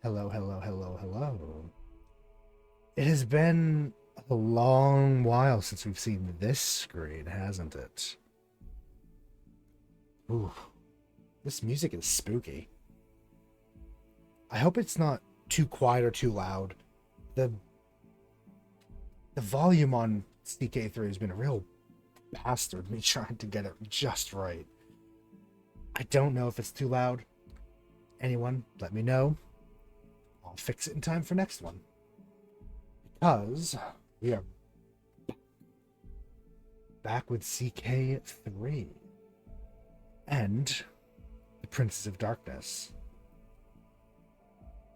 Hello, hello, hello, hello. It has been a long while since we've seen this screen, hasn't it? Ooh, this music is spooky. I hope it's not too quiet or too loud. The the volume on CK3 has been a real bastard me trying to get it just right. I don't know if it's too loud. Anyone, let me know. I'll fix it in time for next one. Because we are back with CK3 and the Princes of Darkness.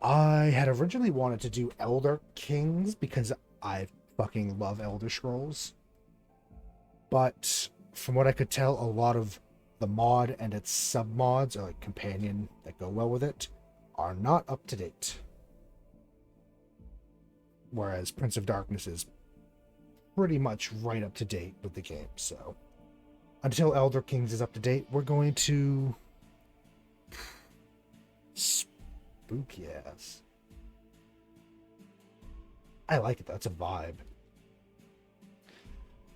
I had originally wanted to do Elder Kings because I fucking love Elder Scrolls. But from what I could tell, a lot of the mod and its submods, or like companion that go well with it, are not up to date. Whereas Prince of Darkness is pretty much right up to date with the game. So until Elder Kings is up to date, we're going to spooky ass. I like it. That's a vibe.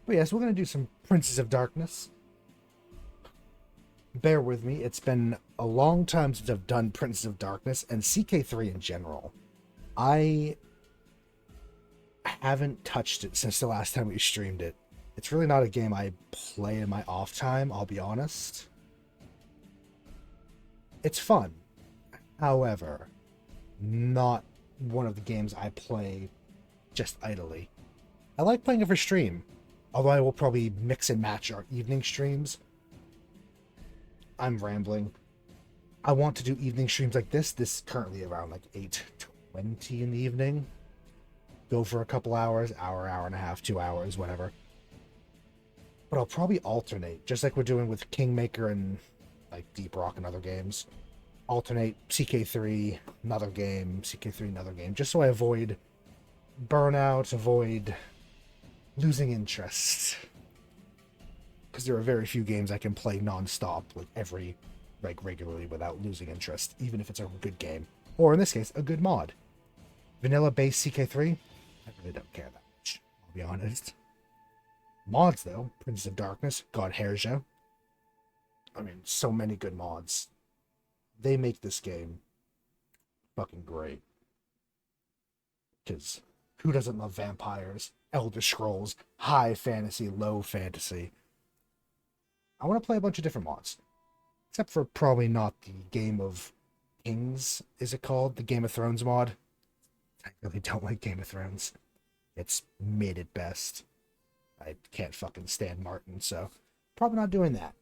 But yes, we're going to do some Princes of Darkness. Bear with me. It's been a long time since I've done Princes of Darkness and CK3 in general. I haven't touched it since the last time we streamed it. It's really not a game I play in my off time, I'll be honest. It's fun. However, not one of the games I play just idly. I like playing it for stream, although I will probably mix and match our evening streams. I'm rambling. I want to do evening streams like this. This is currently around like 8:20 in the evening. Go for a couple hours, hour and a half, 2 hours, whatever. But I'll probably alternate, just like we're doing with Kingmaker and like Deep Rock and other games. Alternate CK3, another game, CK3, another game, just so I avoid burnout, avoid losing interest. Because there are very few games I can play non-stop, regularly without losing interest, even if it's a good game. Or in this case, a good mod. Vanilla-based CK3, I really don't care that much, I'll be honest. Mods, though, Prince of Darkness, God Herja. I mean, so many good mods. They make this game fucking great. Because who doesn't love vampires, Elder Scrolls, high fantasy, low fantasy? I want to play a bunch of different mods. Except for probably not the Game of Kings, is it called? The Game of Thrones mod. I really don't like Game of Thrones. It's mid at best. I can't fucking stand Martin, so probably not doing that.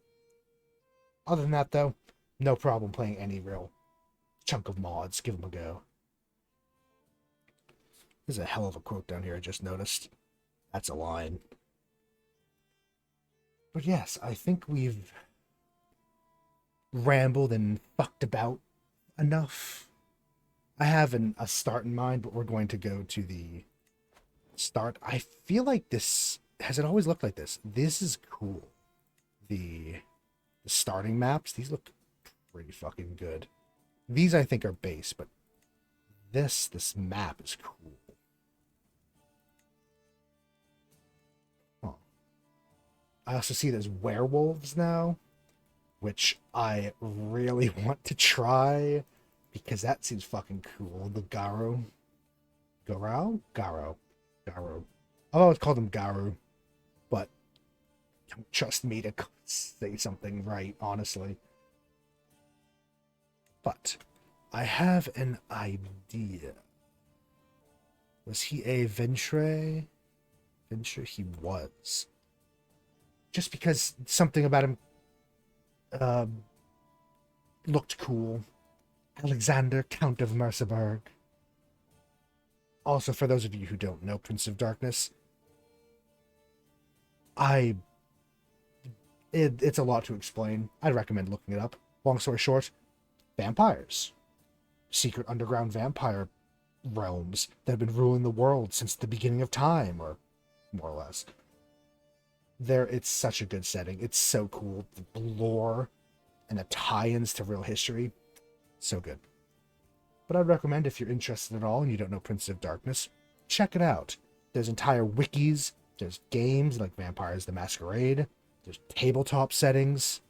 Other than that, though, no problem playing any real chunk of mods. Give them a go. There's a hell of a quote down here I just noticed. That's a line. But yes, I think we've rambled and fucked about enough. I have a start in mind, but we're going to go to the start. I feel like this... Has it always looked like this? This is cool. The starting maps, these look pretty fucking good. These I think are base, but this map is cool. Huh. I also see there's werewolves now, which I really want to try because that seems fucking cool. The Garo. Garo. I've always called them Garu, but don't trust me to say something right, honestly. But I have an idea. Was he a Ventre? Ventre, he was. Just because something about him looked cool. Alexander, Count of Merseburg. Also, for those of you who don't know Prince of Darkness, it's a lot to explain. I'd recommend looking it up. Long story short, vampires. Secret underground vampire realms that have been ruling the world since the beginning of time, or more or less. It's such a good setting. It's so cool. The lore and the tie-ins to real history, so good. but I'd recommend if you're interested at all and you don't know Prince of Darkness, check it out. There's entire wikis, there's games like Vampires the Masquerade, there's tabletop settings.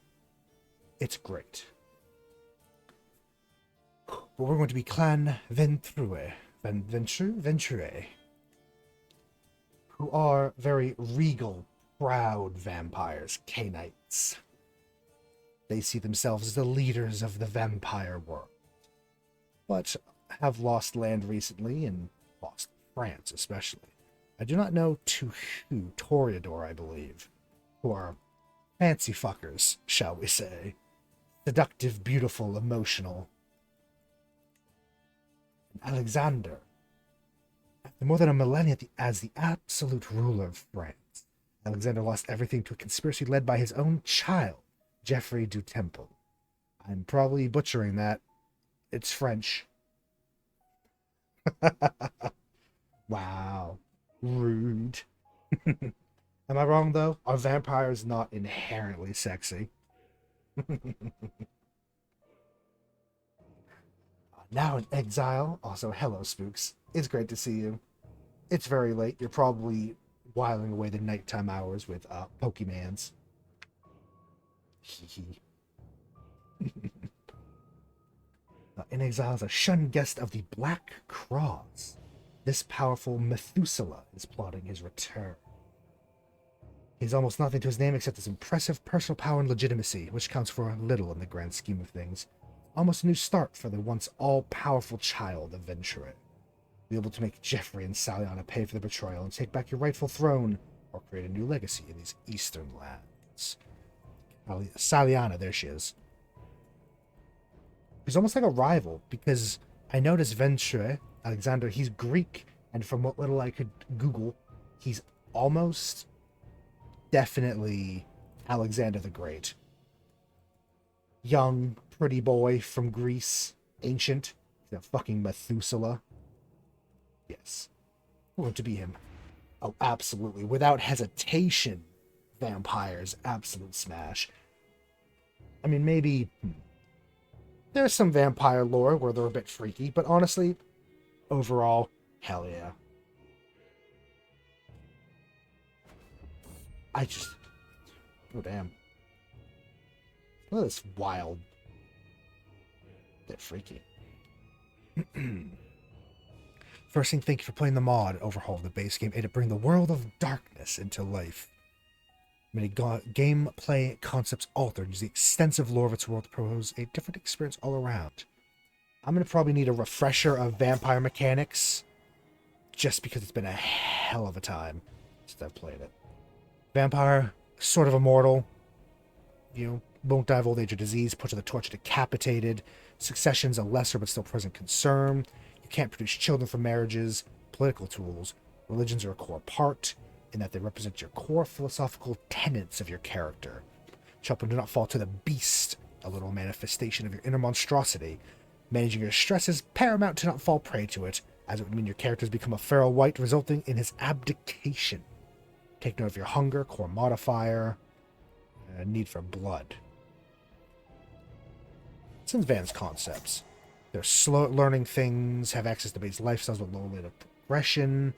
It's great. But we're going to be Clan Ventrue, who are very regal, proud vampires, Cainites. They see themselves as the leaders of the vampire world, but have lost land recently and lost France especially. I do not know Toreador, I believe, who are fancy fuckers, shall we say. Seductive, beautiful, emotional. And Alexander, after more than a millennia as the absolute ruler of France, Alexander lost everything to a conspiracy led by his own child, Geoffrey du Temple. I'm probably butchering that. It's French. Wow. Rude. Am I wrong, though? Are vampires not inherently sexy? Now in exile. Also, hello, spooks. It's great to see you. It's very late. You're probably whiling away the nighttime hours with Pokemans. In exile is a shunned guest of the Black Cross. This powerful Methuselah is plotting his return. He's almost nothing to his name except his impressive personal power and legitimacy, which counts for little in the grand scheme of things. Almost a new start for the once all-powerful child of Venture. Be able to make Geoffrey and Saliana pay for the betrayal and take back your rightful throne, or create a new legacy in these eastern lands. Saliana, there she is. He's almost like a rival, because I noticed Venture, Alexander, he's Greek, and from what little I could Google, he's almost definitely Alexander the Great. Young, pretty boy from Greece, ancient, the fucking Methuselah. Yes, we're going to be him. Oh, absolutely, without hesitation. Vampires, absolute smash. I mean, maybe there's some vampire lore where they're a bit freaky, but honestly, overall, hell yeah. Oh damn. Look at this wild. They're freaky. First thing, thank you for playing the mod, overhaul the base game, and to bring the world of darkness into life. Many gameplay concepts altered, use the extensive lore of its world to propose a different experience all around. I'm going to probably need a refresher of vampire mechanics, just because it's been a hell of a time since I've played it. Vampire, sort of immortal, won't die of old age or disease, put to the torch decapitated, succession's a lesser but still present concern, you can't produce children from marriages, political tools, religions are a core part, in that they represent your core philosophical tenets of your character. Children do not fall to the beast, a little manifestation of your inner monstrosity. Managing your stress is paramount to not fall prey to it, as it would mean your characters become a feral wight, resulting in his abdication. Take note of your hunger, core modifier, need for blood. It's advanced concepts. They're slow at learning things, have access to base lifestyles with low rate of progression.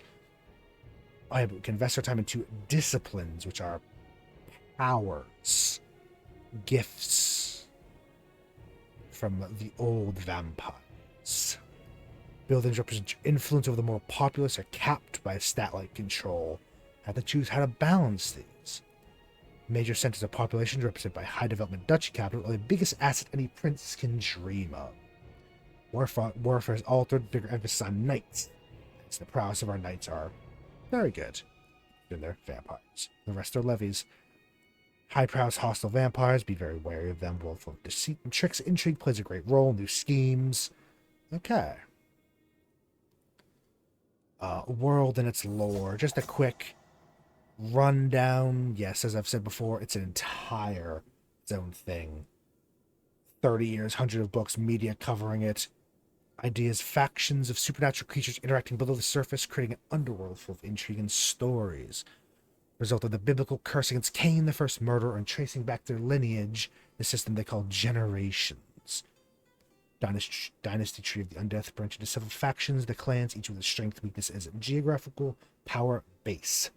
We can invest our time into disciplines, which are powers, gifts from the old vampires. Buildings represent your influence over the more populous are capped by a stat-like control. Have to choose how to balance these. Major centers of population represented by high development duchy capital are the biggest asset any prince can dream of. Warfare is altered, bigger emphasis on knights, as the prowess of our knights are very good. Then they're vampires. The rest are levies. High prowess hostile vampires, be very wary of them, both full of deceit and tricks. Intrigue plays a great role, new schemes. Okay. World and its lore. Just a quick rundown. Yes, as I've said before, it's an entire its own thing. 30 years, hundreds of books, media covering it. Ideas, factions of supernatural creatures interacting below the surface, creating an underworld full of intrigue and stories. Result of the biblical curse against Cain, the first murderer, and tracing back their lineage, the system they call generations. Dynasty tree of the Undeath branch into several factions, the clans, each with a strength, weakness, as a geographical power base.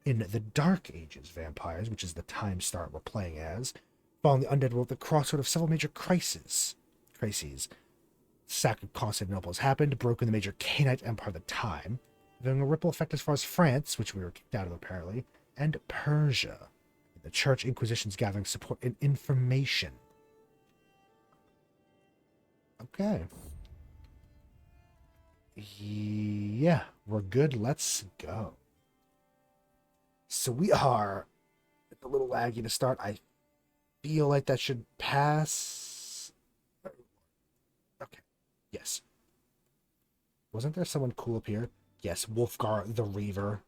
In the Dark Ages vampires, which is the time start we're playing as, following the undead world, the crossroad of several major crises. Sack of Constantinople has happened, broken the major Canaanite empire of the time, having a ripple effect as far as France, which we were kicked out of apparently, and Persia. The Church Inquisition's gathering support and information. Okay. Yeah, we're good. Let's go. So we are a little laggy to start. I feel like that should pass. Okay. Yes. Wasn't there someone cool up here? Yes, Wolfgar the Reaver.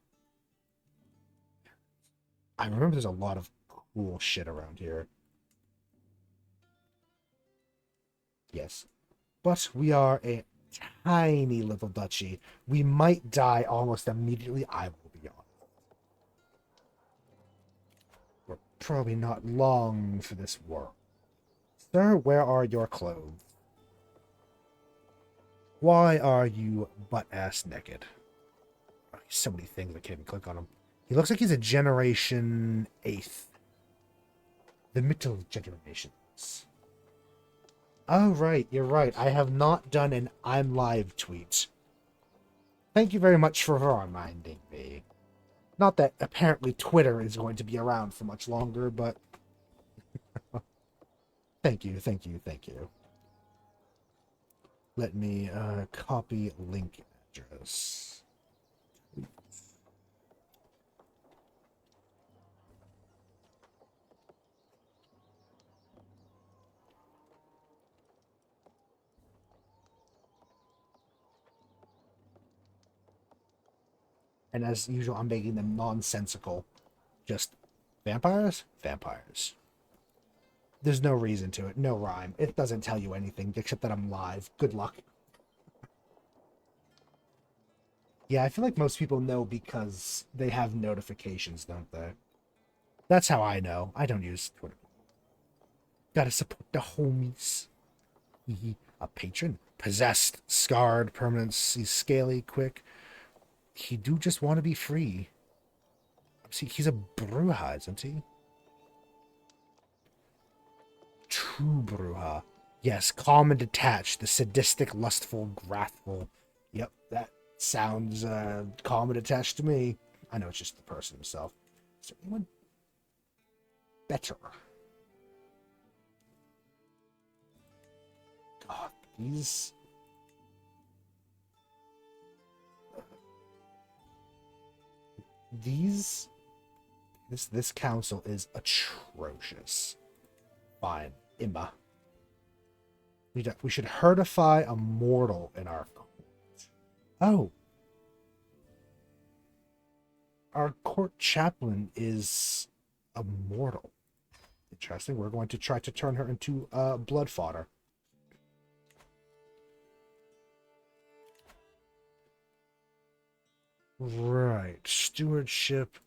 I remember there's a lot of cool shit around here. Yes. But we are a tiny little duchy. We might die almost immediately. I will be honest. We're probably not long for this war. Sir, where are your clothes? Why are you butt-ass naked? Oh, so many things, I can't even click on him. He looks like he's a Generation 8th. The middle generations. Oh, right, you're right. I have not done an I'm live tweet. Thank you very much for reminding me. Not that apparently Twitter is going to be around for much longer, but thank you, thank you, thank you. Let me copy link address. And as usual, I'm making them nonsensical. Just vampires? Vampires. There's no reason to it. No rhyme. It doesn't tell you anything except that I'm live. Good luck. Yeah, I feel like most people know because they have notifications, don't they? That's how I know. I don't use Twitter. Gotta support the homies. A patron? Possessed, scarred, permanence, he's scaly, quick. He do just want to be free. See, he's a Bruja, isn't he? True Bruja. Yes, calm and detached. The sadistic, lustful, wrathful. Yep, that sounds calm and detached to me. I know it's just the person himself. Is there anyone better? God, this council is atrocious. Fine, Imba. We should hertify a mortal in our court. Oh. Our court chaplain is a mortal. Interesting. We're going to try to turn her into blood fodder. Right. Stewardship.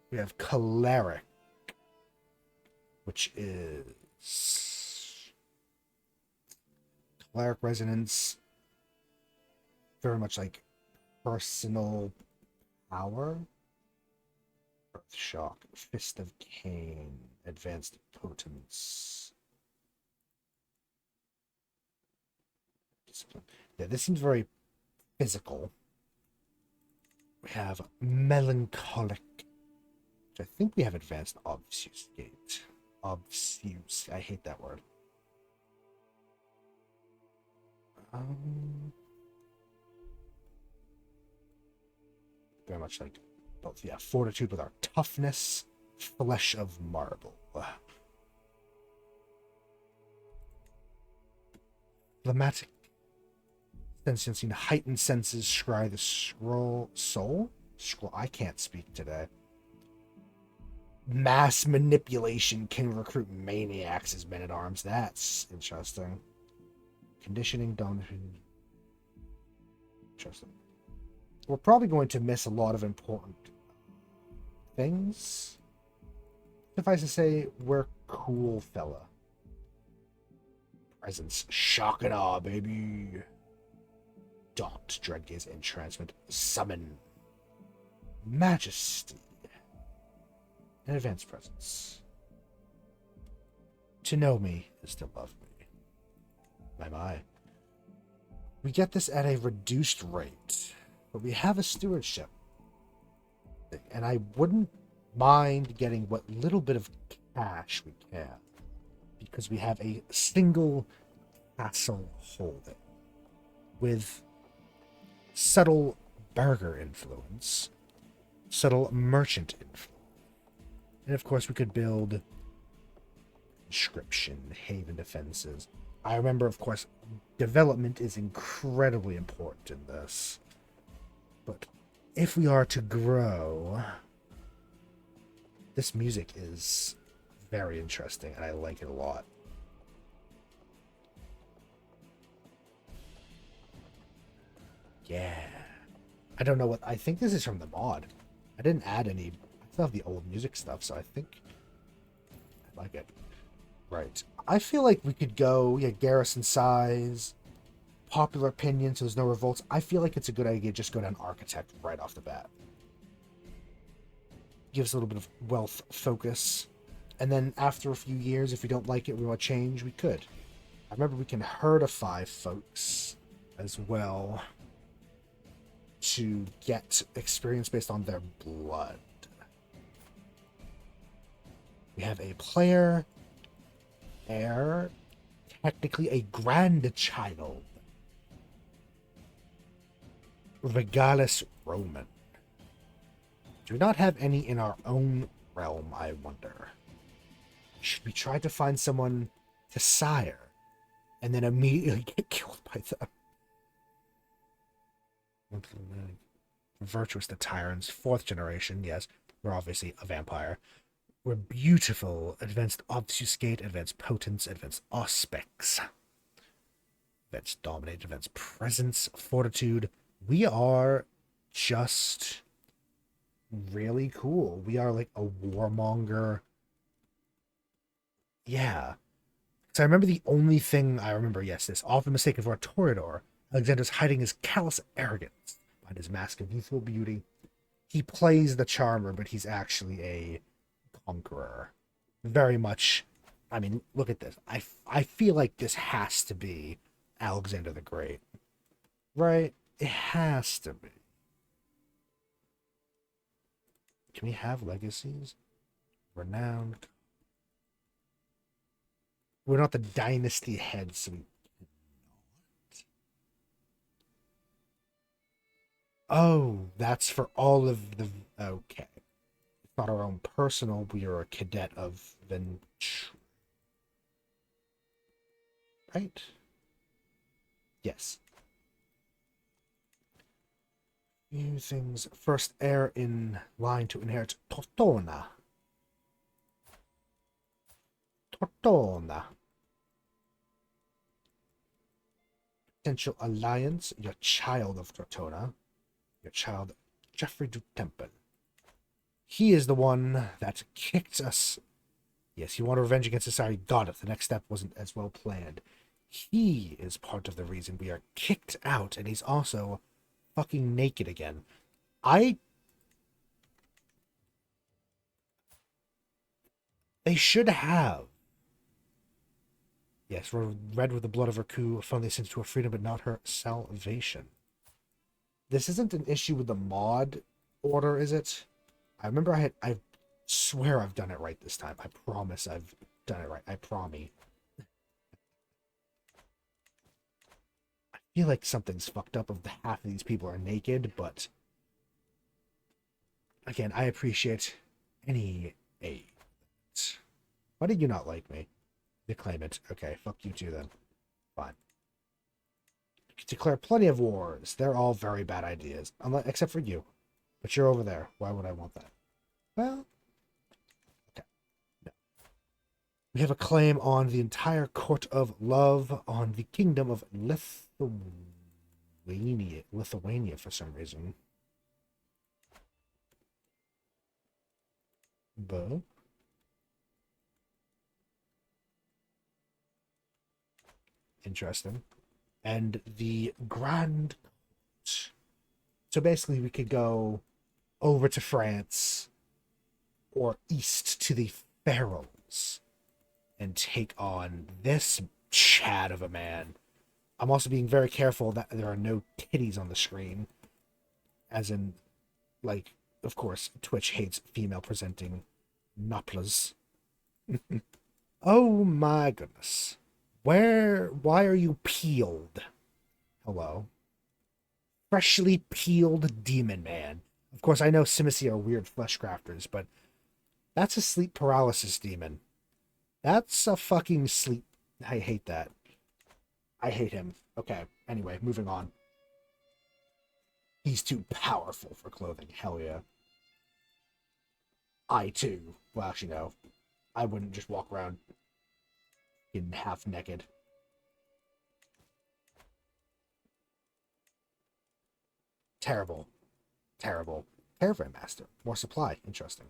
We have cleric, which is cleric resonance. Very much like personal power. Earth shock. Fist of Cain. Advanced potence. Discipline. Yeah, this seems very physical. We have melancholic, which I think we have advanced obfuscate. Obfuse. I hate that word. Very much like both. Yeah, fortitude with our toughness. Flesh of marble. Phlegmatic. Sentience and heightened senses. Scry the scroll. Soul? Scroll. I can't speak today. Mass manipulation can recruit maniacs as men-at-arms. That's interesting. Conditioning, domination. Interesting. We're probably going to miss a lot of important things. Suffice to say, we're cool fella. Presence. Shock and awe, baby. Daunt. Dreadgaze. Entrancement. Summon. Majesty. An advanced presence. To know me is to love me. My. We get this at a reduced rate, but we have a stewardship. And I wouldn't mind getting what little bit of cash we can, because we have a single castle holding with subtle burgher influence, subtle merchant influence. And of course, we could build conscription, haven defenses. I remember, of course, development is incredibly important in this. But if we are to grow, this music is very interesting, and I like it a lot. Yeah. I don't know what... I think this is from the mod. I didn't add any... I still have the old music stuff, so I think... I like it. Right. I feel like we could go... Yeah, garrison size... Popular opinion, so there's no revolts. I feel like it's a good idea to just go down architect right off the bat. Gives a little bit of wealth focus. And then after a few years, if we don't like it, we want to change, we could. I remember we can herdify folks as well to get experience based on their blood. We have a player, heir, technically a grandchild. Regalis Roman. Do we not have any in our own realm, I wonder? Should we try to find someone to sire and then immediately get killed by them? Virtuous the Tyrants, 4th generation, yes. We're obviously a vampire. We're beautiful, advanced obfuscate, advanced potence, advanced auspex. Advanced dominate, advanced presence, fortitude. We are just really cool. We are like a warmonger. Yeah. So I remember the only thing I remember, yes, this often mistaken for a Toreador. Alexander's hiding his callous arrogance behind his mask of youthful beauty. He plays the charmer, but he's actually a conqueror. Very much. I mean, look at this. I feel like this has to be Alexander the Great. Right? It has to be. Can we have legacies? Renowned. We're not the dynasty heads, so we cannot. Oh, that's for all of the... Okay. It's not our own personal. We are a cadet of Venture. Right? Yes. Few things. First heir in line to inherit Tortona. Tortona. Potential alliance. Your child of Tortona. Your child, Geoffrey du Temple. He is the one that kicked us. Yes, you want revenge against society. Got it. The next step wasn't as well planned. He is part of the reason we are kicked out, and he's also fucking naked again. They should have. Yes, red with the blood of her coup, finally sent to her freedom, but not her salvation. This isn't an issue with the mod order, is it? I remember I swear I've done it right this time. I promise I've done it right. I promise. I feel like something's fucked up if half of these people are naked, but again, I appreciate any aid. Why did you not like me? Declaim it. Okay, fuck you too then. Fine. You can declare plenty of wars. They're all very bad ideas. Except for you. But you're over there. Why would I want that? Well, okay. No. We have a claim on the entire court of love on the kingdom of Lithuania for some reason. But Interesting. And the Grand. So basically, we could go over to France or east to the Pharaohs and take on this Chad of a man. I'm also being very careful that there are no titties on the screen, as in, like, of course, Twitch hates female presenting noplas. Oh my goodness. Why are you peeled? Hello. Freshly peeled demon man. Of course, I know Simici are weird flesh crafters, but that's a sleep paralysis demon. That's a fucking sleep. I hate that. I hate him. Okay, anyway, moving on. He's too powerful for clothing. Hell yeah. I too. Well, actually, no. I wouldn't just walk around in half naked. Terrible. Terrible. Caravan Master. More supply. Interesting.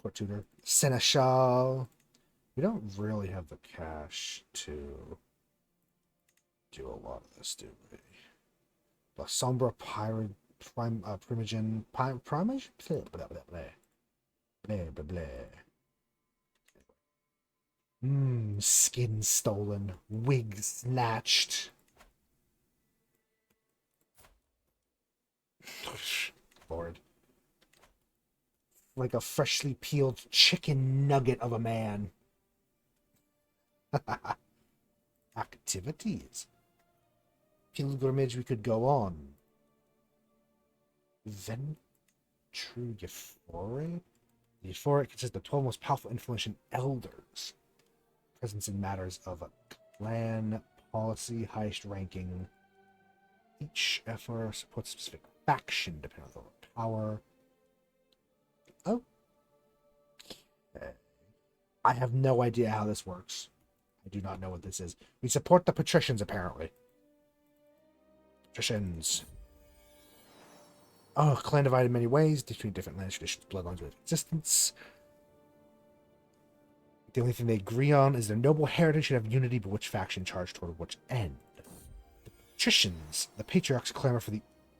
Court Tutor. Seneschal. We don't really have the cash to do a lot of this, do we? La Sombra Pirate Primogen Primage? Blah blah blah blah. Blah blah blah. Skin stolen. Wig snatched. Lord. Like a freshly peeled chicken nugget of a man. Activities. Pilgrimage we could go on. Ventrue Euphore? The Euphoric consists of 12 most powerful influential elders. Presence in matters of a clan, policy, highest ranking. Each FR supports a specific faction depending on the power. Okay. I have no idea how this works. I do not know what this is. We support the patricians, apparently. Patricians. Oh, clan divided in many ways, between different lands, traditions, bloodlines with existence. The only thing they agree on is their noble heritage should have unity, but which faction charged toward which end. The patricians, the patriarchs clamor for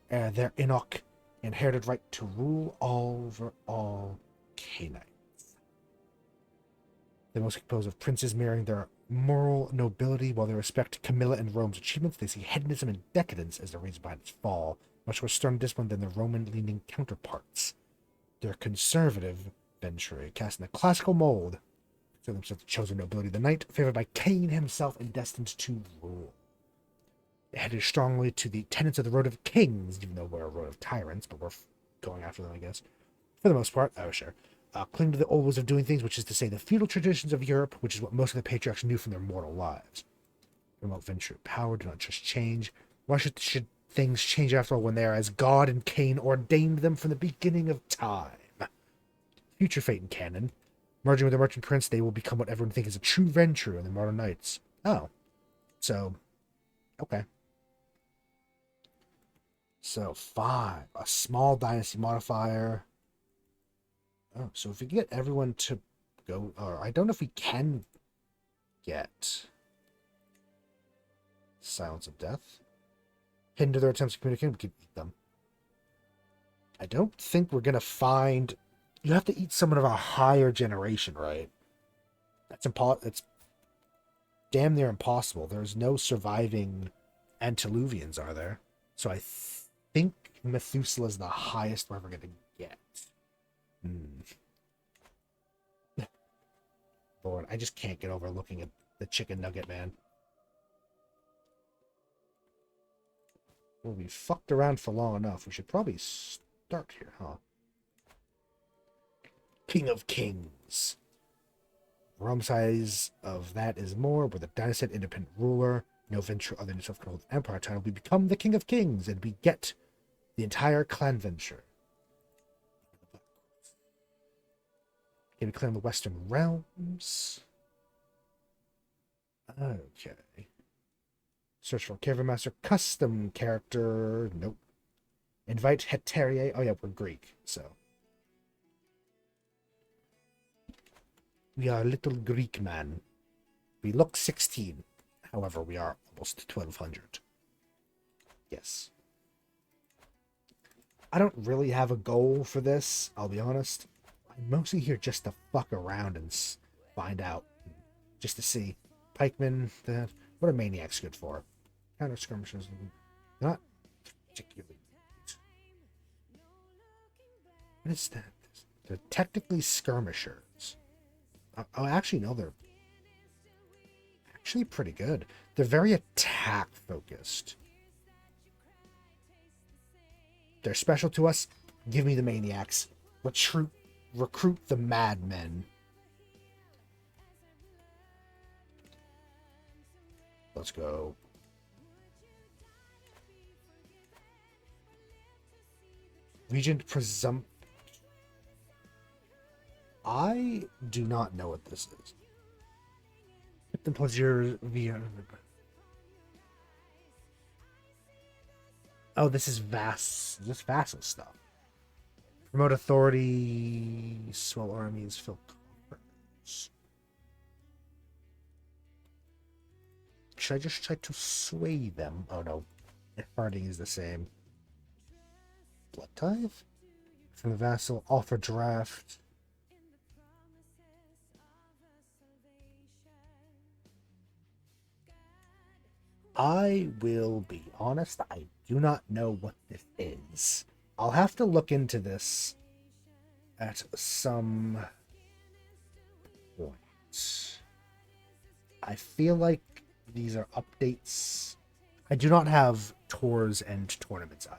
their Enoch inherited right to rule over all Canaanites. They mostly composed of princes mirroring their moral nobility, while they respect Camilla and Rome's achievements. They see hedonism and decadence as the reason behind its fall, much more stern discipline than their Roman-leaning counterparts. Their conservative venture, cast in the classical mold, consider themselves the chosen nobility of the knight, favored by Cain himself and destined to rule. They headed strongly to the tenets of the road of kings, even though we're a road of tyrants, but we're going after them, I guess. For the most part, oh sure. Cling to the old ways of doing things, which is to say the feudal traditions of Europe, which is what most of the patriarchs knew from their mortal lives. Remote venture power do not just change. Why should things change after all when they are as God and Cain ordained them from the beginning of time? Future fate and canon. Merging with the merchant prince, they will become what everyone thinks is a true venture in the modern knights. Oh. So, okay. So, 5. A small dynasty modifier. Oh, so if we get everyone to go, or I don't know if we can get Silence of Death. Hinder their attempts to communicate, we could eat them. I don't think we're going to find, you have to eat someone of a higher generation, right? It's damn near impossible. There's no surviving Antediluvians, are there? So I think Methuselah's the highest we're ever going to get. Lord, I just can't get over looking at the chicken nugget, man. Well, we fucked around for long enough. We should probably start here, huh? King of Kings. Realm size of that is more, with a dynasty independent ruler, no venture other than self-controlled empire title. We become the King of Kings, and we get the entire clan venture. Can we claim the Western Realms? Okay. Search for Caravan Master custom character. Nope. Invite Heterier. Oh yeah, we're Greek, so. We are a little Greek man. We look 16. However, we are almost 1200. Yes. I don't really have a goal for this, I'll be honest. I'm mostly here just to fuck around and find out. Just to see. Pikemen, that. What are maniacs good for? Counter skirmishers. Not particularly. What is that? They're technically skirmishers. Oh, actually, no, they're actually pretty good. They're very attack focused. They're special to us. Give me the maniacs. Recruit the madmen. Let's go. Regent Presumpt. I do not know what this is. Then plus your via. Oh, this is This vassal stuff. Promote authority. Swell armies. Fill coffers. Should I just try to sway them? Oh no, farting is the same. Blood tithe from the vassal. Offer draft. I will be honest, I do not know what this is. I'll have to look into this at some point. I feel like these are updates. I do not have tours and tournaments either,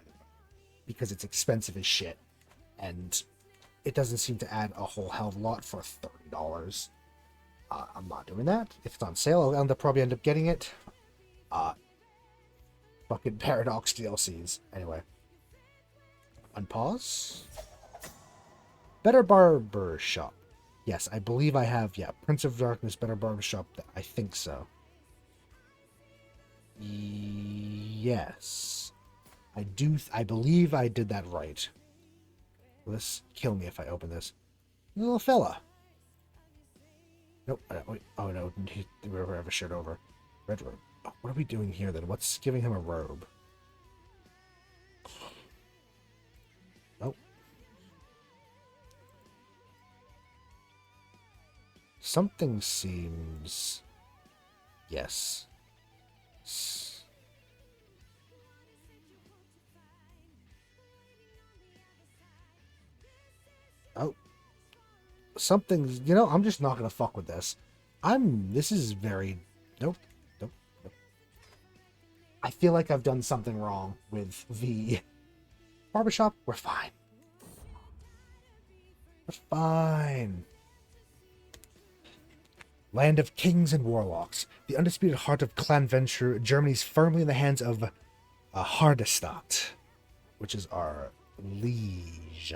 because it's expensive as shit, and it doesn't seem to add a whole hell of a lot for $30. I'm not doing that. If it's on sale, I'll probably end up getting it. Fucking Paradox DLCs. Anyway. Unpause. Better Barber Shop. Yes, I believe I have, Prince of Darkness, Better Barber Shop. I think so. Yes. I believe I did that right. Will this kill me if I open this? Little fella. Nope. Oh no, we never have a shirt over. Red robe. What are we doing here then? What's giving him a robe? Nope. Something seems... Yes. Oh. Something's... I'm just not gonna fuck with this. This is very... Nope. I feel like I've done something wrong with the barbershop. We're fine. We're fine. Land of kings and warlocks. The undisputed heart of Clan Venture. Germany's firmly in the hands of Hardestadt, which is our liege.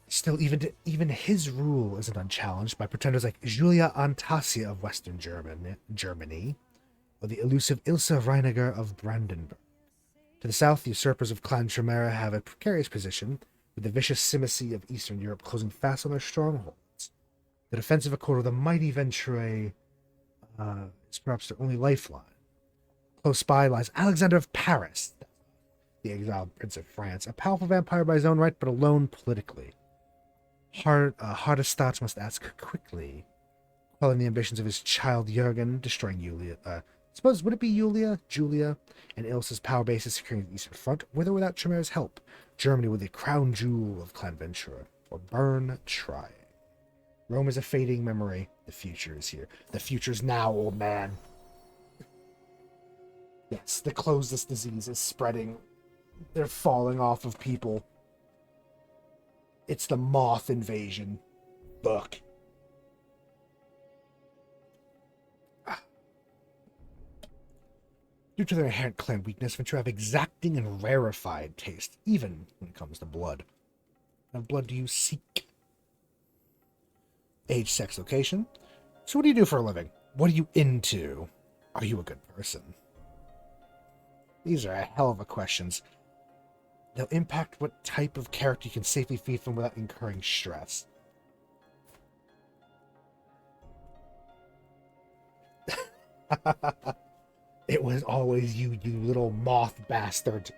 Still, even his rule isn't unchallenged by pretenders like Julia Antasia of Western Germany, or the elusive Ilse Reiniger of Brandenburg. To the south, the usurpers of Clan Tremere have a precarious position, with the vicious Simici of Eastern Europe closing fast on their strongholds. The defensive accord of the mighty Venture is perhaps their only lifeline. Close by lies Alexander of Paris, the exiled prince of France, a powerful vampire by his own right, but alone politically. Hardestadt must ask quickly, quelling the ambitions of his child Jurgen, destroying would it be Julia, and Ilse's power bases securing the Eastern Front, with or without Tremere's help? Germany with the crown jewel of Clan Ventura, or burn trying. Rome is a fading memory. The future is here. The future's now, old man. Yes, the closeless disease is spreading. They're falling off of people. It's the moth invasion. Look. Due to their inherent clan weakness, Ventura have exacting and rarefied taste, even when it comes to blood. What kind of blood do you seek? Age, sex, location. So what do you do for a living? What are you into? Are you a good person? These are a hell of a questions. They'll impact what type of character you can safely feed from without incurring stress. It was always you, you little moth bastard.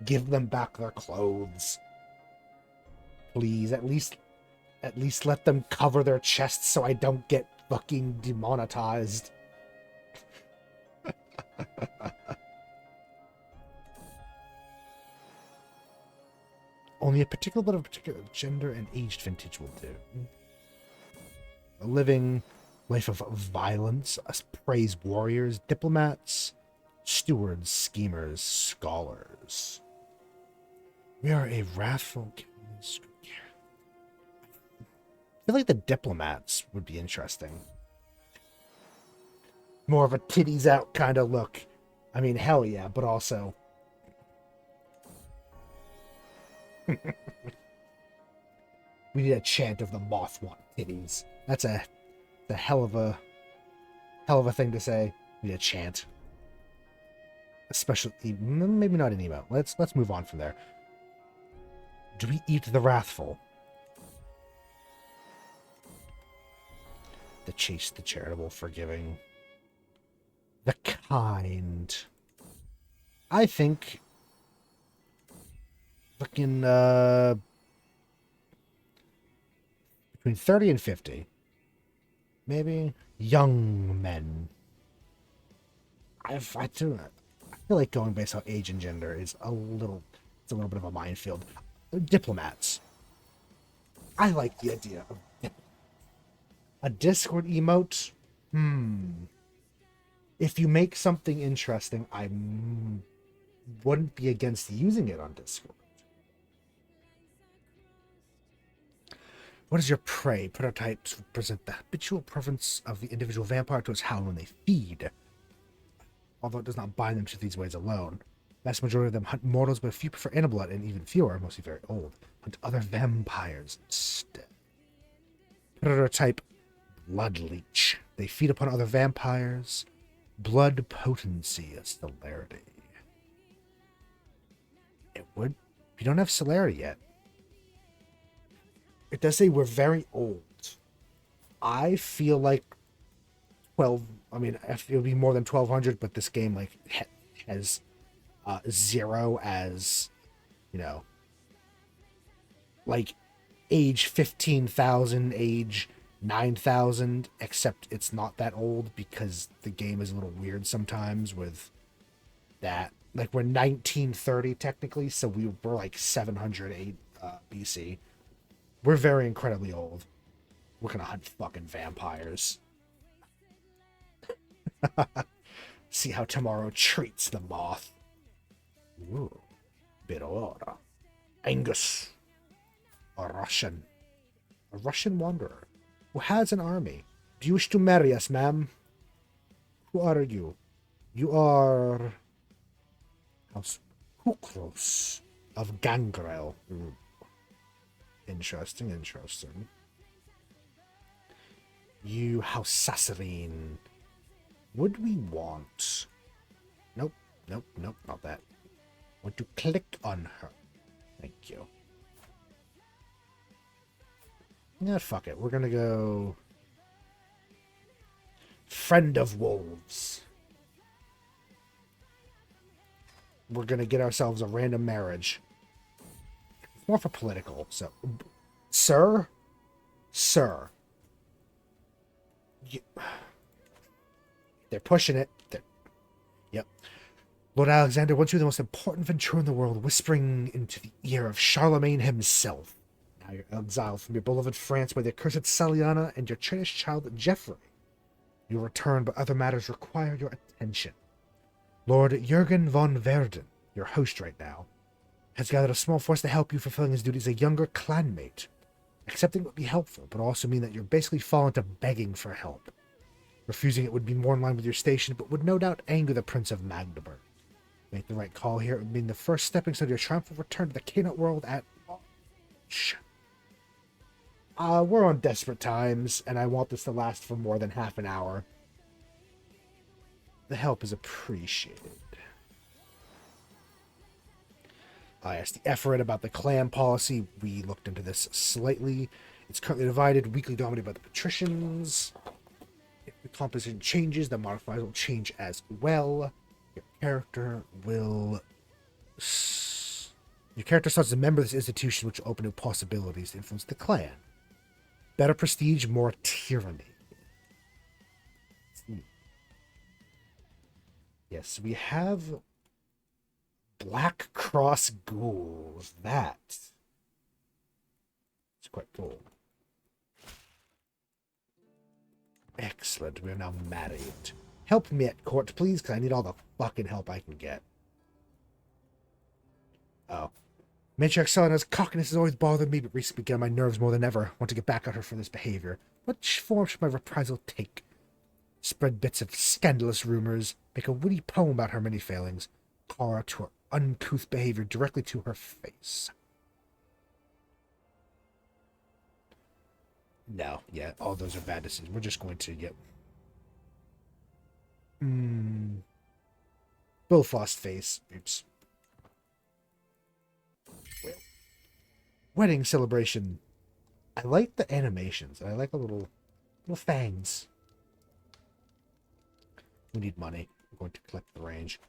Give them back their clothes. Please, at least let them cover their chests so I don't get fucking demonetized. Only a particular bit of particular gender and aged vintage will do. A living life of violence, us praise warriors, diplomats, stewards, schemers, scholars. We are a wrathful. I feel like the diplomats would be interesting. More of a titties out kind of look. I mean, hell yeah, but also. We need a chant of the moth want titties. That's the hell of a thing to say. We need a chant. Especially maybe not an email. Let's move on from there. Do we eat the wrathful? The chaste, the charitable, forgiving. The kind. I think fucking between 30 and 50. Maybe young men. I feel like going based on age and gender is a little bit of a minefield. Diplomats. I like the idea of a Discord emote. If you make something interesting, I wouldn't be against using it on Discord. What is your prey? Prototypes represent the habitual preference of the individual vampire towards howl when they feed, although it does not bind them to these ways alone. The vast majority of them hunt mortals, but a few prefer animal blood, and even fewer, mostly very old, hunt other vampires instead. Prototype blood leech. They feed upon other vampires. Blood potency, a celerity. It would. We don't have celerity yet. It does say we're very old. I feel like 12. I mean, it would be more than 1200, but this game like has 0 as, you know, like age 15,000, age 9,000, except it's not that old because the game is a little weird sometimes with that. Like we're 1930 technically, so we're like 708 BC. We're very incredibly old. We're gonna hunt fucking vampires. See how tomorrow treats the moth. Ooh, Birora. Angus. A Russian wanderer who has an army. Do you wish to marry us, ma'am? Who are you? You are House Hukros of Gangrel. Ooh. Interesting. You House Sasserine. Would we want... Nope, not that. Want to click on her. Thank you. Yeah, fuck it. We're gonna go... Friend of Wolves. We're gonna get ourselves a random marriage. It's more for political, so... Sir? They're pushing it. Yep. Lord Alexander, once you were the most important venture in the world, whispering into the ear of Charlemagne himself. Now you're exiled from your beloved France by the accursed Saliana and your cherished child, Geoffrey. You return, but other matters require your attention. Lord Jurgen von Verden, your host right now, has gathered a small force to help you fulfilling his duties as a younger clanmate. Accepting would be helpful, but also mean that you're basically fallen to begging for help. Refusing it would be more in line with your station, but would no doubt anger the Prince of Magdeburg. Make the right call here. It would mean the first stepping stone to your triumphal return to the Canaan world at launch. We're on desperate times, and I want this to last for more than half an hour. The help is appreciated. I asked the effort about the clan policy. We looked into this slightly. It's currently divided, weakly dominated by the patricians. If we composition changes, the modifiers will change as well. Your character will... Your character starts as a member of this institution, which will open new possibilities to influence the clan. Better prestige, more tyranny. Yes, we have Black Cross Ghouls. It's quite cool. Excellent, we are now married. Help me at court, please, because I need all the fucking help I can get. Oh. Matriarch Selena's cockiness has always bothered me, but recently began my nerves more than ever. I want to get back at her for this behavior. What form should my reprisal take? Spread bits of scandalous rumors, make a witty poem about her many failings, call her to her uncouth behavior directly to her face. No, yeah, all those are bad decisions. We're just going to get... Billfrost face. Oops. Well. Wedding celebration. I like the animations. I like the little fangs. We need money. We're going to collect the range.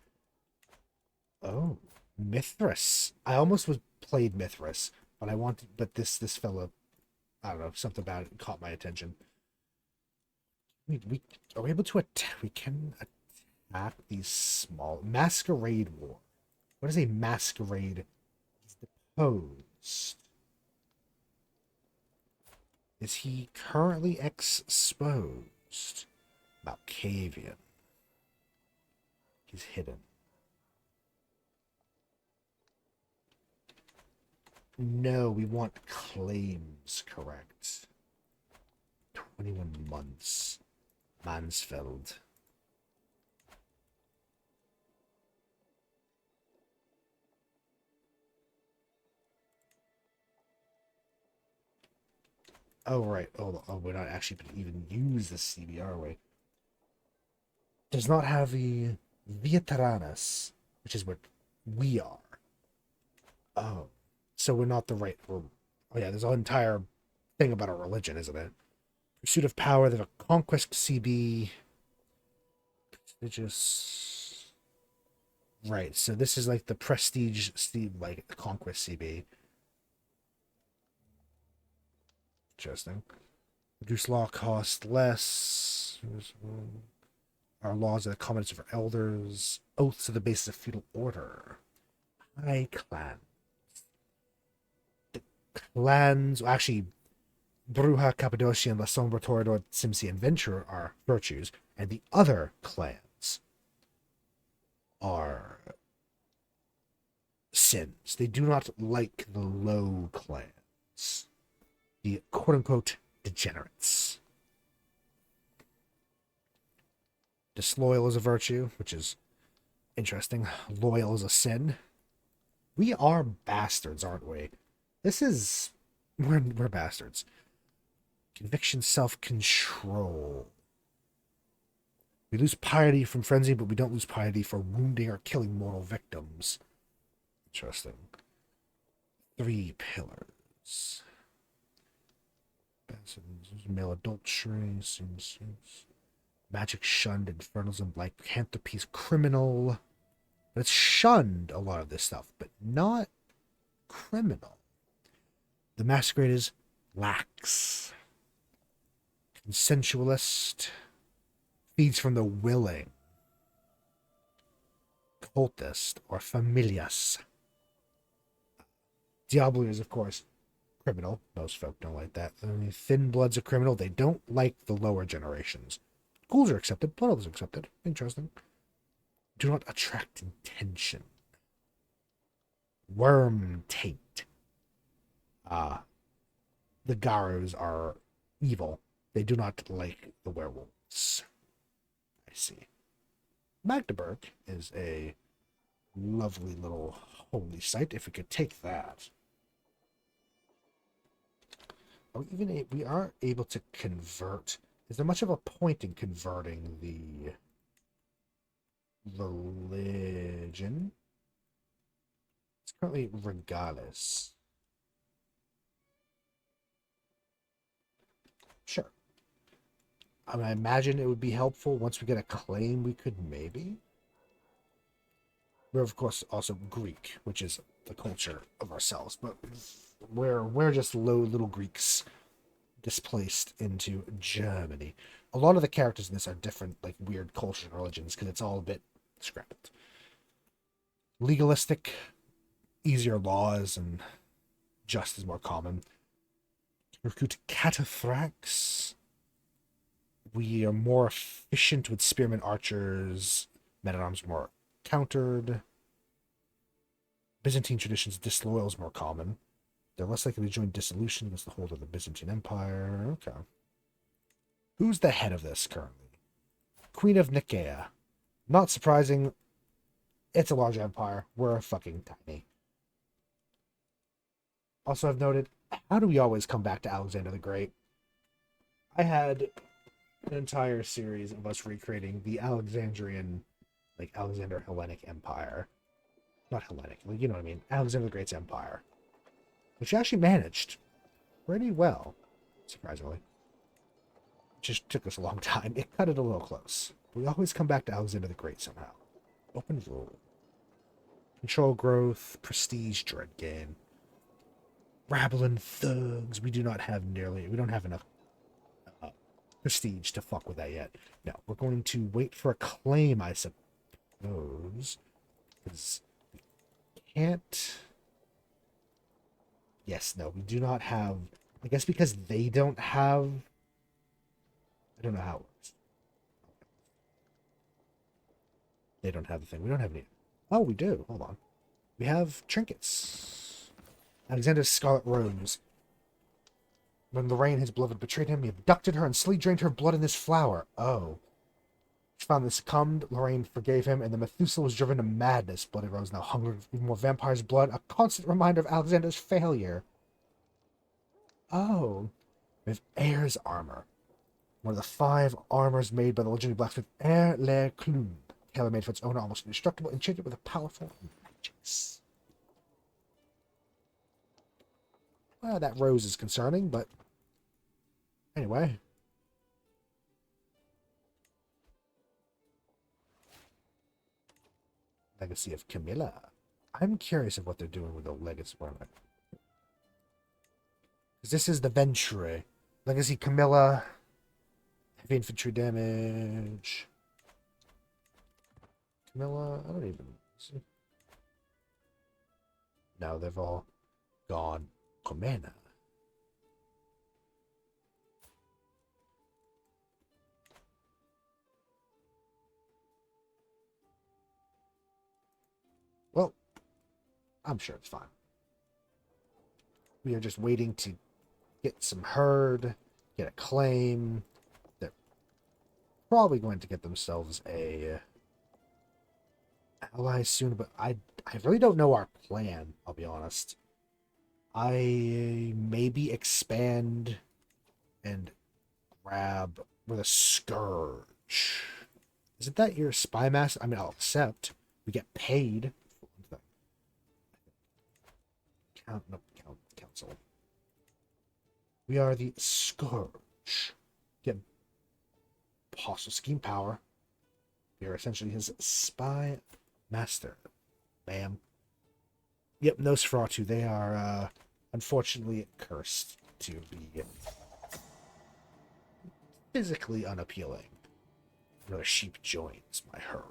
Oh, Mithras. I almost played Mithras, but this fella, I don't know, something about it caught my attention. We are we able to attack? We can attack these small masquerade war. What is a masquerade? He's deposed. Is he currently exposed? Malkavian. He's hidden. No, we want claims correct. 21 months. Mansfeld. Oh, right. Oh, we're not actually going to even use the CB, are we? Does not have the Veteranas, which is what we are. Oh. So we're not the right... Oh, yeah, there's an entire thing about our religion, isn't it? Pursuit of power, there's a conquest CB. Prestigious... Right, so this is like the prestige, like the conquest CB. Interesting. Reduce law cost less. Our laws are the covenants of our elders. Oaths are the basis of feudal order. High clan. The clans, well, actually, Bruja, Cappadocia, and La Sombra, Toreador, Simsi, and Venture are virtues, and the other clans are sins. They do not like the low clans. The quote-unquote degenerates. Disloyal is a virtue, which is interesting. Loyal is a sin. We are bastards, aren't we? This is... We're bastards. Conviction, self-control. We lose piety from frenzy, but we don't lose piety for wounding or killing mortal victims. Interesting. 3 pillars. Male adultery. Magic shunned, infernals and lycanthropy's criminal. But it's shunned, a lot of this stuff, but not criminal. The masquerade is lax. Consensualist. Feeds from the willing. Cultist or familias. Diablo is, of course, criminal. Most folk don't like that. I mean, thin bloods are criminal. They don't like the lower generations. Ghouls are accepted. Blood elves are accepted. Interesting. Do not attract attention. Worm taint. The Garos are evil. They do not like the werewolves. I see. Magdeburg is a lovely little holy site. If we could take that. Oh, we are able to convert. Is there much of a point in converting the religion? It's currently Regalis. Sure. I mean, I imagine it would be helpful once we get a claim. We could maybe. We're of course also Greek, which is the culture of ourselves, but we're just low little Greeks displaced into Germany. A lot of the characters in this are different, like weird cultures and religions, because it's all a bit scrambled. Legalistic, easier laws, and justice more common. Recruit cataphracts. We are more efficient with spearmen, archers, men at arms more countered. Byzantine traditions, disloyal is more common. They're less likely to join dissolution against the whole of the Byzantine Empire. Okay. Who's the head of this currently? Queen of Nicaea. Not surprising. It's a large empire. We're fucking tiny. Also, I've noted, how do we always come back to Alexander the Great? I had an entire series of us recreating the Alexandrian, like Alexander Hellenic Empire. Not Hellenic, you know what I mean. Alexander the Great's empire. Which actually managed pretty well, surprisingly. It just took us a long time. It cut it a little close. We always come back to Alexander the Great somehow. Open rule. Control growth, prestige, dread gain. Rabble and thugs. We don't have enough prestige to fuck with that yet. No, we're going to wait for a claim, I suppose. Because we can't... Yes, no, we do not have... I guess because they don't have... I don't know how it works. They don't have the thing. We don't have any... Oh, we do. Hold on. We have trinkets. Alexander's Scarlet Rose. When Lorraine, his beloved, betrayed him, he abducted her and sleep drained her blood in this flower. Oh. He finally succumbed. Lorraine forgave him, and the Methuselah was driven to madness. Bloody Rose now hungered for more vampire's blood, a constant reminder of Alexander's failure. Oh. We have Air's armor. One of the 5 armors made by the legendary blacksmith Air Le Clune. Tailor-made for its owner, almost indestructible, enchanted with a powerful magics. Well, that rose is concerning, but anyway. Legacy of Camilla. I'm curious of what they're doing with the legacy. Because this is the Venture. Legacy Camilla. Heavy infantry damage. Camilla, I don't even see. No, they've all gone. Comena. Well, I'm sure it's fine. We are just waiting to get some herd, get a claim. They're probably going to get themselves a ally soon, but I really don't know our plan, I'll be honest. I maybe expand and grab with a scourge. Isn't that your spy master? I mean, I'll accept. We get paid. Council. We are the scourge. Get hostile scheme power. We are essentially his spy master, ma'am. Yep, Nosferatu. They are unfortunately cursed to be physically unappealing. Another sheep joins my herd.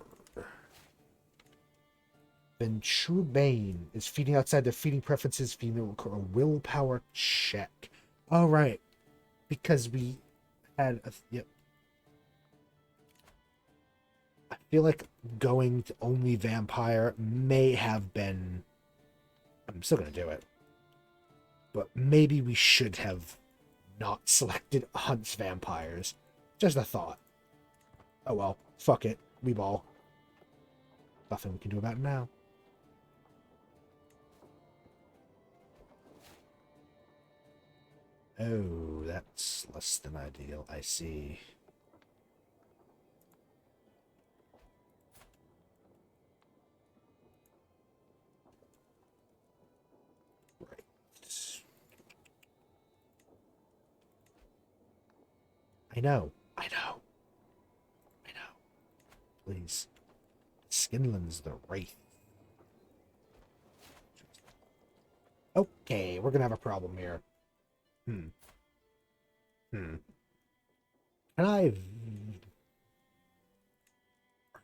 Then True Bane is feeding outside their feeding preferences, feeding a willpower check. All right, because we had a yep. I feel like going to only vampire may have been. I'm still gonna do it, but maybe we should have not selected hunts vampires. Just a thought. Oh well, fuck it. We ball. Nothing we can do about it now. Oh, that's less than ideal. I see. Right. I know. please. Skinlan's the Wraith. Okay, we're gonna have a problem here. Hmm. Hmm. Can I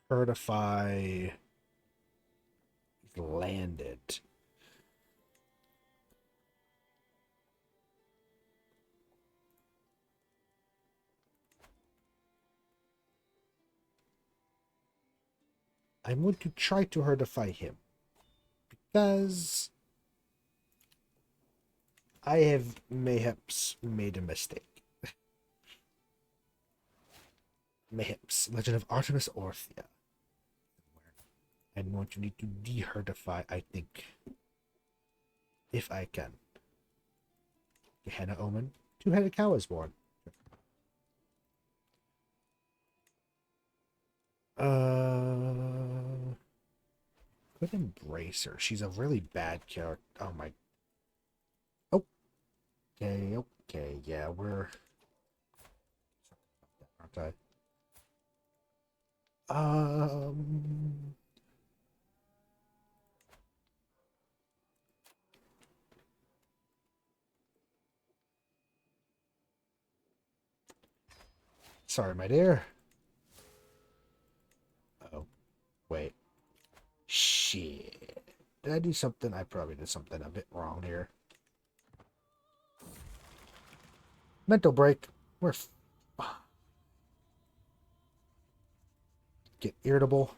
certify landed? I'm going to try to certify him because I have mayhaps made a mistake. Mayhaps, Legend of Artemis Orthia. I'm going to need to decertify, I think, if I can. Gehenna Omen, two-headed cow is born. Could embrace her. She's a really bad character. Oh my. Okay, okay, yeah, we're. Aren't I? Sorry, my dear. Oh, wait. Shit. Did I do something? I probably did something a bit wrong here. Mental break. We're get irritable.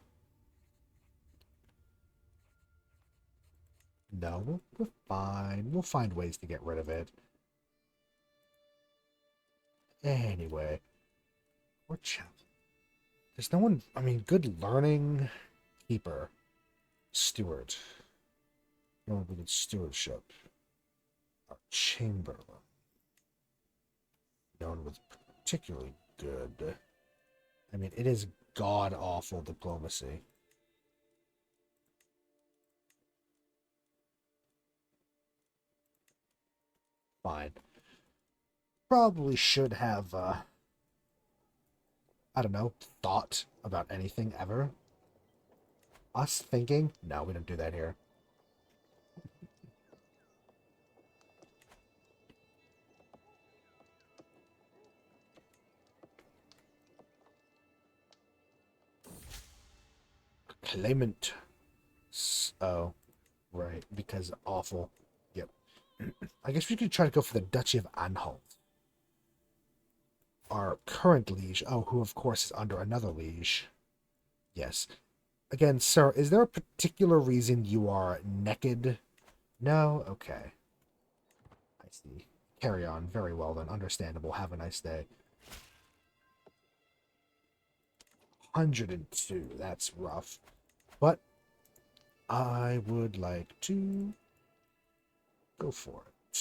No, we're fine. We'll find ways to get rid of it. Anyway, we're chill. There's no one. I mean, good learning. Keeper. Steward. No one with good stewardship. Our Chamberlain. No one was particularly good. I mean, it is god-awful diplomacy. Fine. Probably should have, I don't know, thought about anything ever. Us thinking? No, we don't do that here. Claimant. Oh, right, because awful. Yep. I guess we could try to go for the Duchy of Anhalt. Our current liege. Oh, who of course is under another liege. Yes. Again, sir, is there a particular reason you are naked? No? Okay. I see. Carry on. Very well then. Understandable. Have a nice day. 102. That's rough. But I would like to go for it.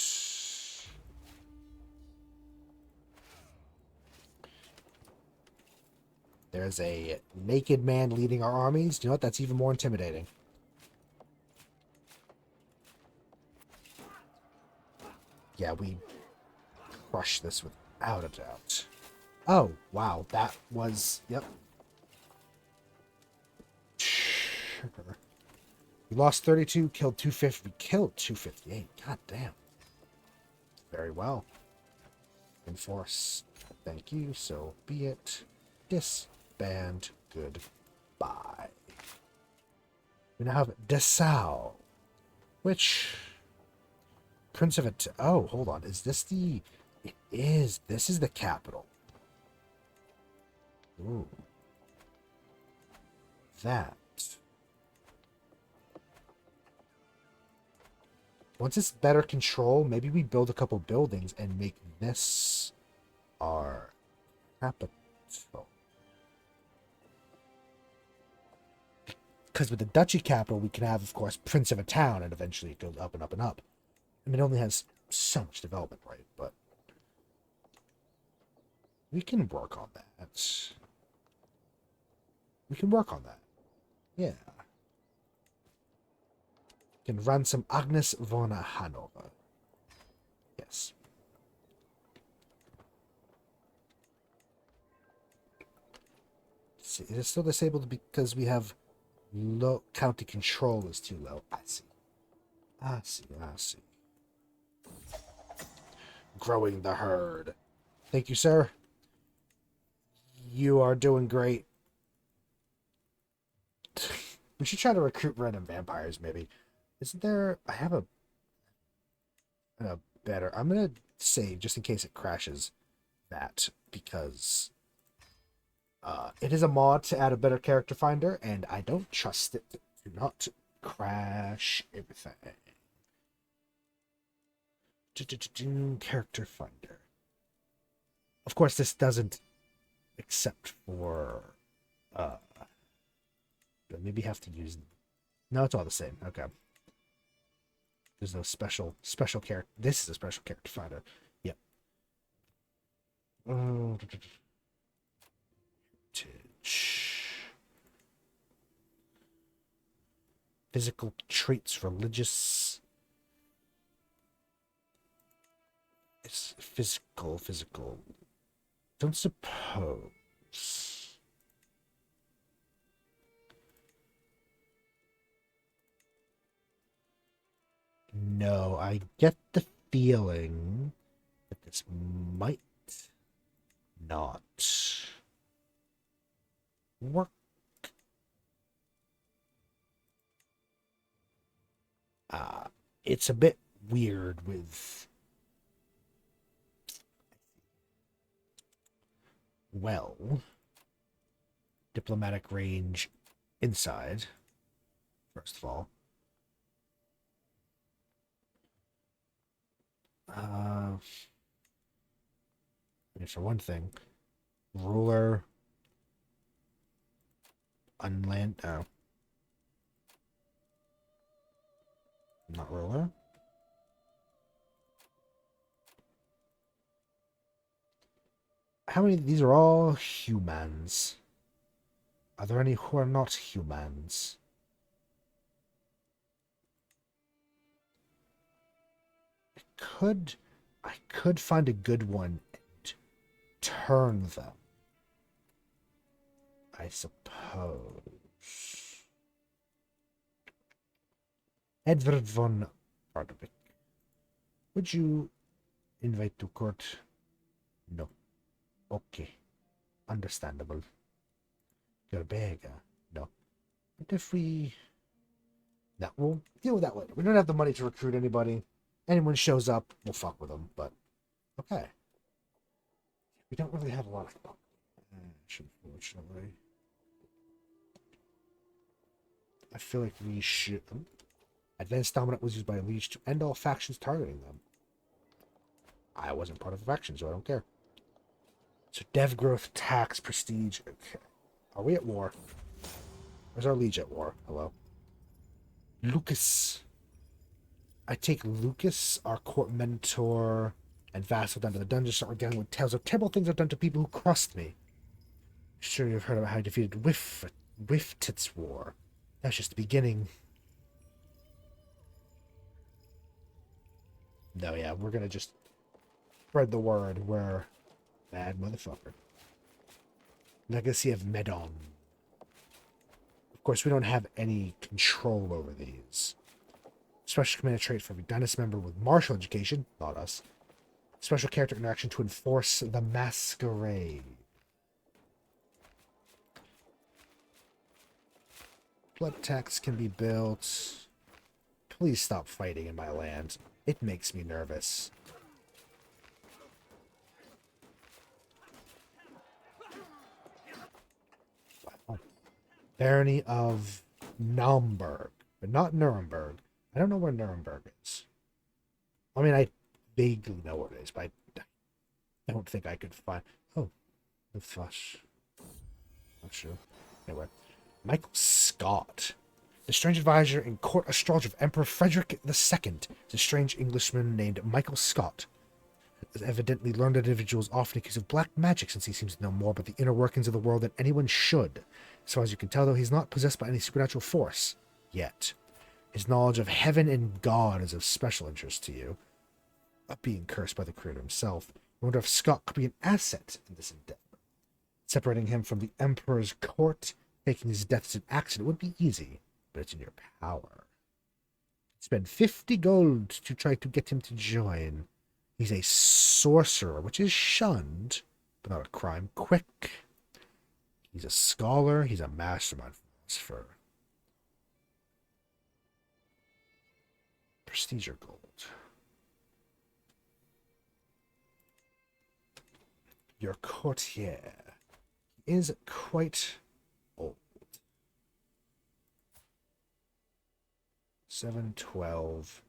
There's a naked man leading our armies. You know what? That's even more intimidating. Yeah, we crush this without a doubt. Oh, wow. That was... Yep. We lost 32, killed 250. We killed 258. God damn. Very well. Enforce. Thank you. So be it. Disband. Goodbye. We now have Dessau. Which... Prince of it. Oh, hold on. Is this the... It is. This is the capital. Ooh. That. Once it's better control, maybe we build a couple buildings and make this our capital. Because with the duchy capital, we can have, of course, Prince of a town, and eventually it goes up and up and up. I mean, it only has so much development, right? But we can work on that. We can work on that. Yeah. We can ransom Agnes von Hanover. Yes. see. Is it still disabled because we have low county control is too low? I see. I see. I see. Growing the herd. Thank you, sir. You are doing great. We should try to recruit random vampires, maybe. Isn't there... I have a better... I'm going to save, just in case it crashes, that, because it is a mod to add a better character finder, and I don't trust it to not crash everything. Character finder. Of course, this doesn't accept for... maybe have to use... No, it's all the same. Okay. There's no special character. This is a special character finder. Yep. Physical traits, religious. It's physical. Don't suppose. No, I get the feeling that this might not work. It's a bit weird with... Well, diplomatic range inside, first of all. I mean, for one thing, ruler, unland. Oh, not ruler. How many? These are all humans. Are there any who are not humans? I could find a good one and turn them, I suppose. Edward von Ardwick. Would you invite to court? No. Okay. Understandable. Gerbega. No. But if we... No, we'll deal with that later. We don't have the money to recruit anybody. Anyone shows up, we'll fuck with them, but okay. We don't really have a lot of unfortunately. I feel like we should... Advanced Dominant was used by Liege to end all factions targeting them. I wasn't part of the faction, so I don't care. So dev growth, tax, prestige. Okay. Are we at war? Where's our Liege at war? Hello. Lucas. I take Lucas, our court mentor, and vassal down to the dungeon, start dealing with tales of terrible things I've done to people who crossed me. Sure you've heard about how I defeated Wiftit's war. That's just the beginning. No, yeah, we're gonna just spread the word. We're bad motherfucker. Legacy of Medon. Of course, we don't have any control over these. Special command trait for every dynasty member with martial education, not us. Special character interaction to enforce the masquerade. Blood tax can be built. Please stop fighting in my land. It makes me nervous. Wow. Barony of Naumburg, but not Nuremberg. I don't know where Nuremberg is. I mean, I vaguely know where it is, but I don't think I could find... Oh, the flush. Not sure. Anyway. Michael Scott. The strange advisor and court astrologer of Emperor Frederick II is a strange Englishman named Michael Scott. Is evidently learned individuals often accused of black magic, since he seems to know more about the inner workings of the world than anyone should. As far as you can tell, though, he's not possessed by any supernatural force. Yet. His knowledge of heaven and God is of special interest to you. Being cursed by the creator himself, I wonder if Scott could be an asset in this endeavor. Separating him from the Emperor's court, making his death an accident would be easy, but it's in your power. Spend 50 gold to try to get him to join. He's a sorcerer, which is shunned, but not a crime. Quick. He's a scholar. He's a mastermind philosopher. Prestige or gold. Your courtier is quite old. 712.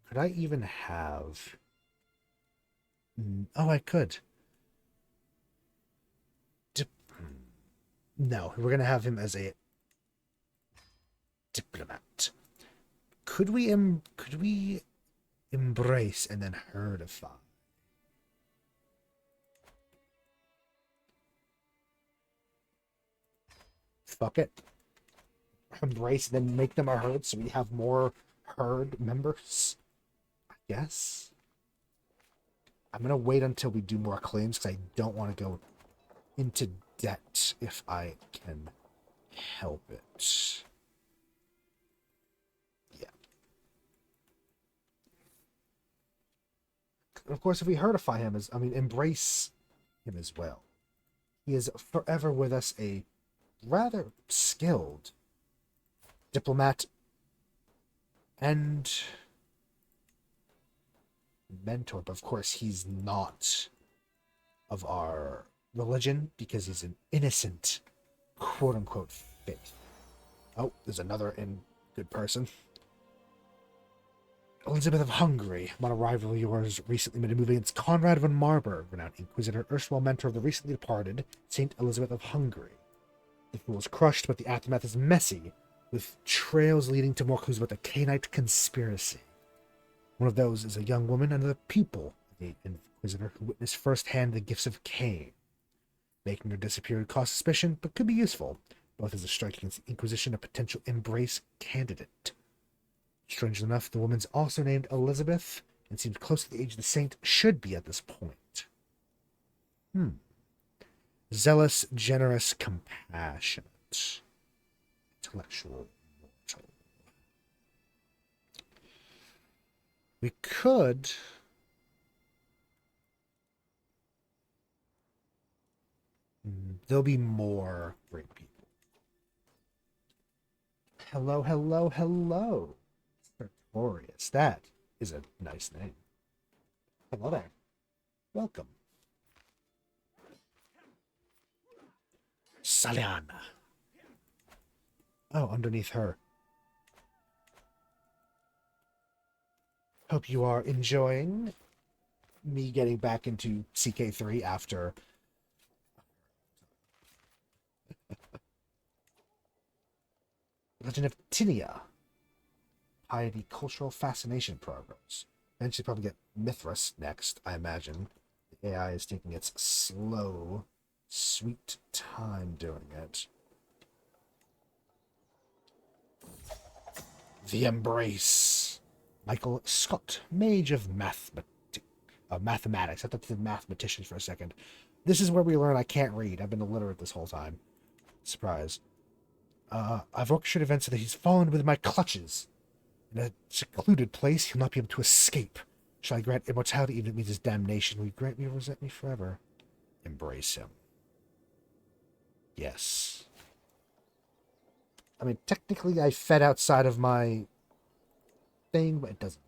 Could I even have... Oh, I could. No, we're going to have him as a diplomat. Could we embrace and then herdify? Fuck it. Embrace and then make them a herd so we have more herd members, I guess. I'm going to wait until we do more claims because I don't want to go into debt if I can help it. Yeah. Of course, if we herdify him, embrace him as well. He is forever with us, a rather skilled diplomat and mentor, but of course he's not of our religion because he's an innocent quote-unquote faith. Oh, there's another good person. Elizabeth of Hungary, on a rival of yours, recently made a move against Conrad von Marburg, renowned inquisitor, erstwhile mentor of the recently departed Saint Elizabeth of Hungary. The fool is crushed, but the aftermath is messy, with trails leading to more clues about the Cainite conspiracy. One of those is a young woman and a pupil of the Inquisitor who witnessed firsthand the gifts of Cain. Making her disappear would cause suspicion, but could be useful, both as a strike against the Inquisition, a potential embrace candidate. Strangely enough, the woman's also named Elizabeth, and seems close to the age of the saint should be at this point. Zealous, generous, compassionate. Intellectual, mortal. We could... There'll be more great people. Hello, hello, hello. Sartorius. That is a nice name. Hello there. Welcome. Saliana. Oh, underneath her. Hope you are enjoying me getting back into CK3 after... Legend of Tinia. Piety, cultural fascination programs. Eventually probably get Mithras next, I imagine. The AI is taking its slow, sweet time doing it. The Embrace. Michael Scott, Mage of Mathematics. I thought the mathematicians for a second. This is where we learn I can't read. I've been illiterate this whole time. Surprise. I've orchestrated events so that he's fallen within my clutches. In a secluded place, he'll not be able to escape. Shall I grant immortality even if it means his damnation? Will you grant me or resent me forever? Embrace him. Yes. I mean, technically I fed outside of my thing, but it doesn't.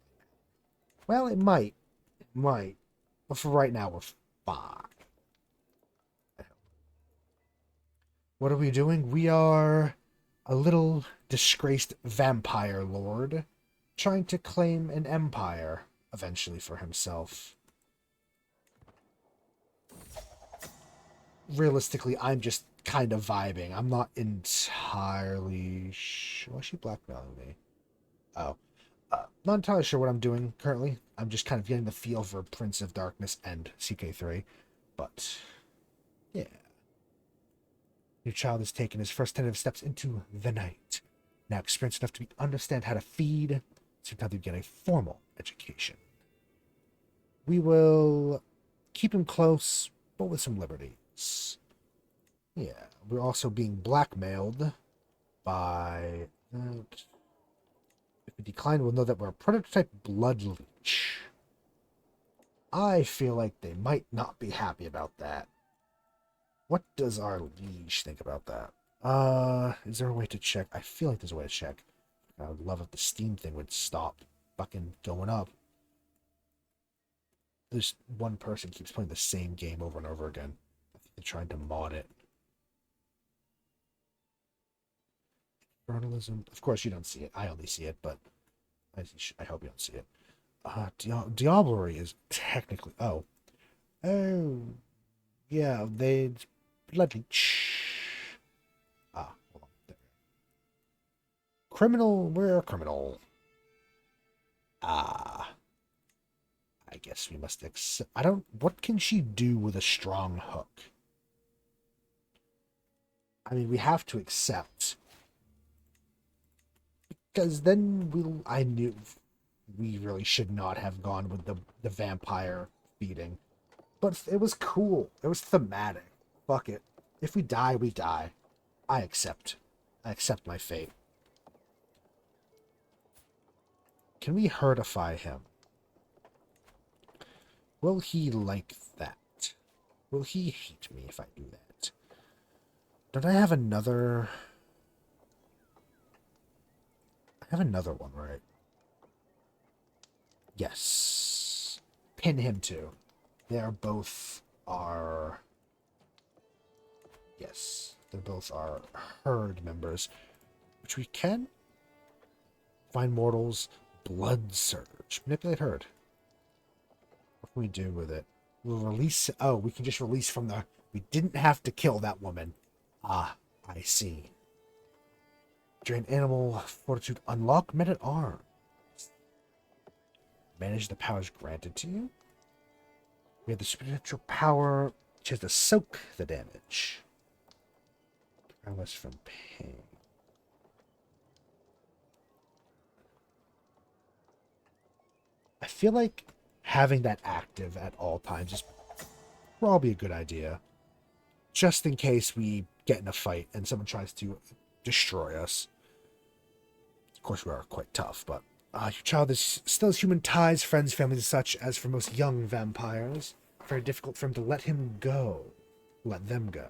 Well, it might. It might. But for right now, we're fine. What are we doing? We are a little disgraced vampire lord trying to claim an empire eventually for himself. Realistically, I'm just kind of vibing. I'm not entirely sure. Why is she blackmailing me? Oh. Not entirely sure what I'm doing currently. I'm just kind of getting the feel for Prince of Darkness and CK3. But, yeah. Your child has taken his first tentative steps into the night. Now experienced enough to understand how to feed, so now you get a formal education. We will keep him close, but with some liberty. is. Yeah, we're also being blackmailed by... if we decline, we'll know that we're a prototype blood leech. I feel like they might not be happy about that. What does our liege think about that? Is there a way to check? I feel like there's a way to check. I would love if the Steam thing would stop fucking going up. This one person keeps playing the same game over and over again. I think they're trying to mod it. Journalism. Of course, you don't see it. I only see it, but I hope you don't see it. Diablerie is technically... Oh. Oh. Yeah, they... Bloody... Hold on. There. Criminal... We're a criminal. I guess we must accept... I don't... What can she do with a strong hook? I mean, we have to accept... Because then I knew we really should not have gone with the vampire feeding. But it was cool. It was thematic. Fuck it. If we die, we die. I accept. I accept my fate. Can we herdify him? Will he like that? Will he hate me if I do that? Don't I have another... I have another one, right? Yes. Pin him too. They are both our... Yes. They're both our herd members. Which we can... Find mortals. Blood surge. Manipulate herd. What can we do with it? We'll release... Oh, we can just release from the... We didn't have to kill that woman. Ah, I see. Drain animal fortitude. Unlock men at arms. Manage the powers granted to you. We have the supernatural power which has to soak the damage. Prowess from pain. I feel like having that active at all times is probably a good idea. Just in case we get in a fight and someone tries to destroy us. Of course, we are quite tough, but your child still has human ties, friends, families, and such, as for most young vampires. Very difficult for him to let him go. Let them go.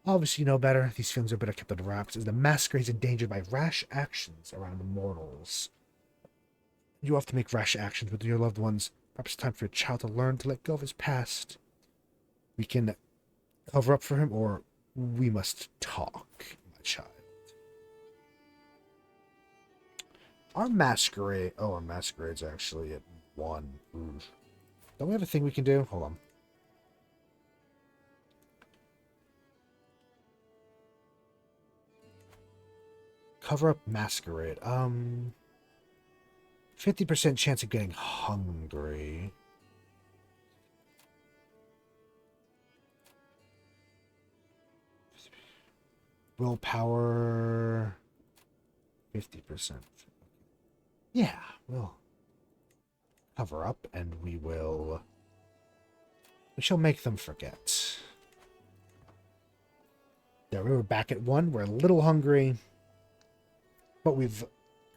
Obviously, you know better. These feelings are better kept under wraps, as the masquerade is endangered by rash actions around the mortals. You have to make rash actions with your loved ones. Perhaps it's time for your child to learn to let go of his past. We can cover up for him, or we must talk, my child. Our masquerade... Oh, our masquerade's actually at 1. Oof. Don't we have a thing we can do? Hold on. Cover up masquerade. 50% chance of getting hungry. Willpower... 50%. Yeah, we'll cover up and we shall make them forget. There, we were back at 1. We're a little hungry, but we've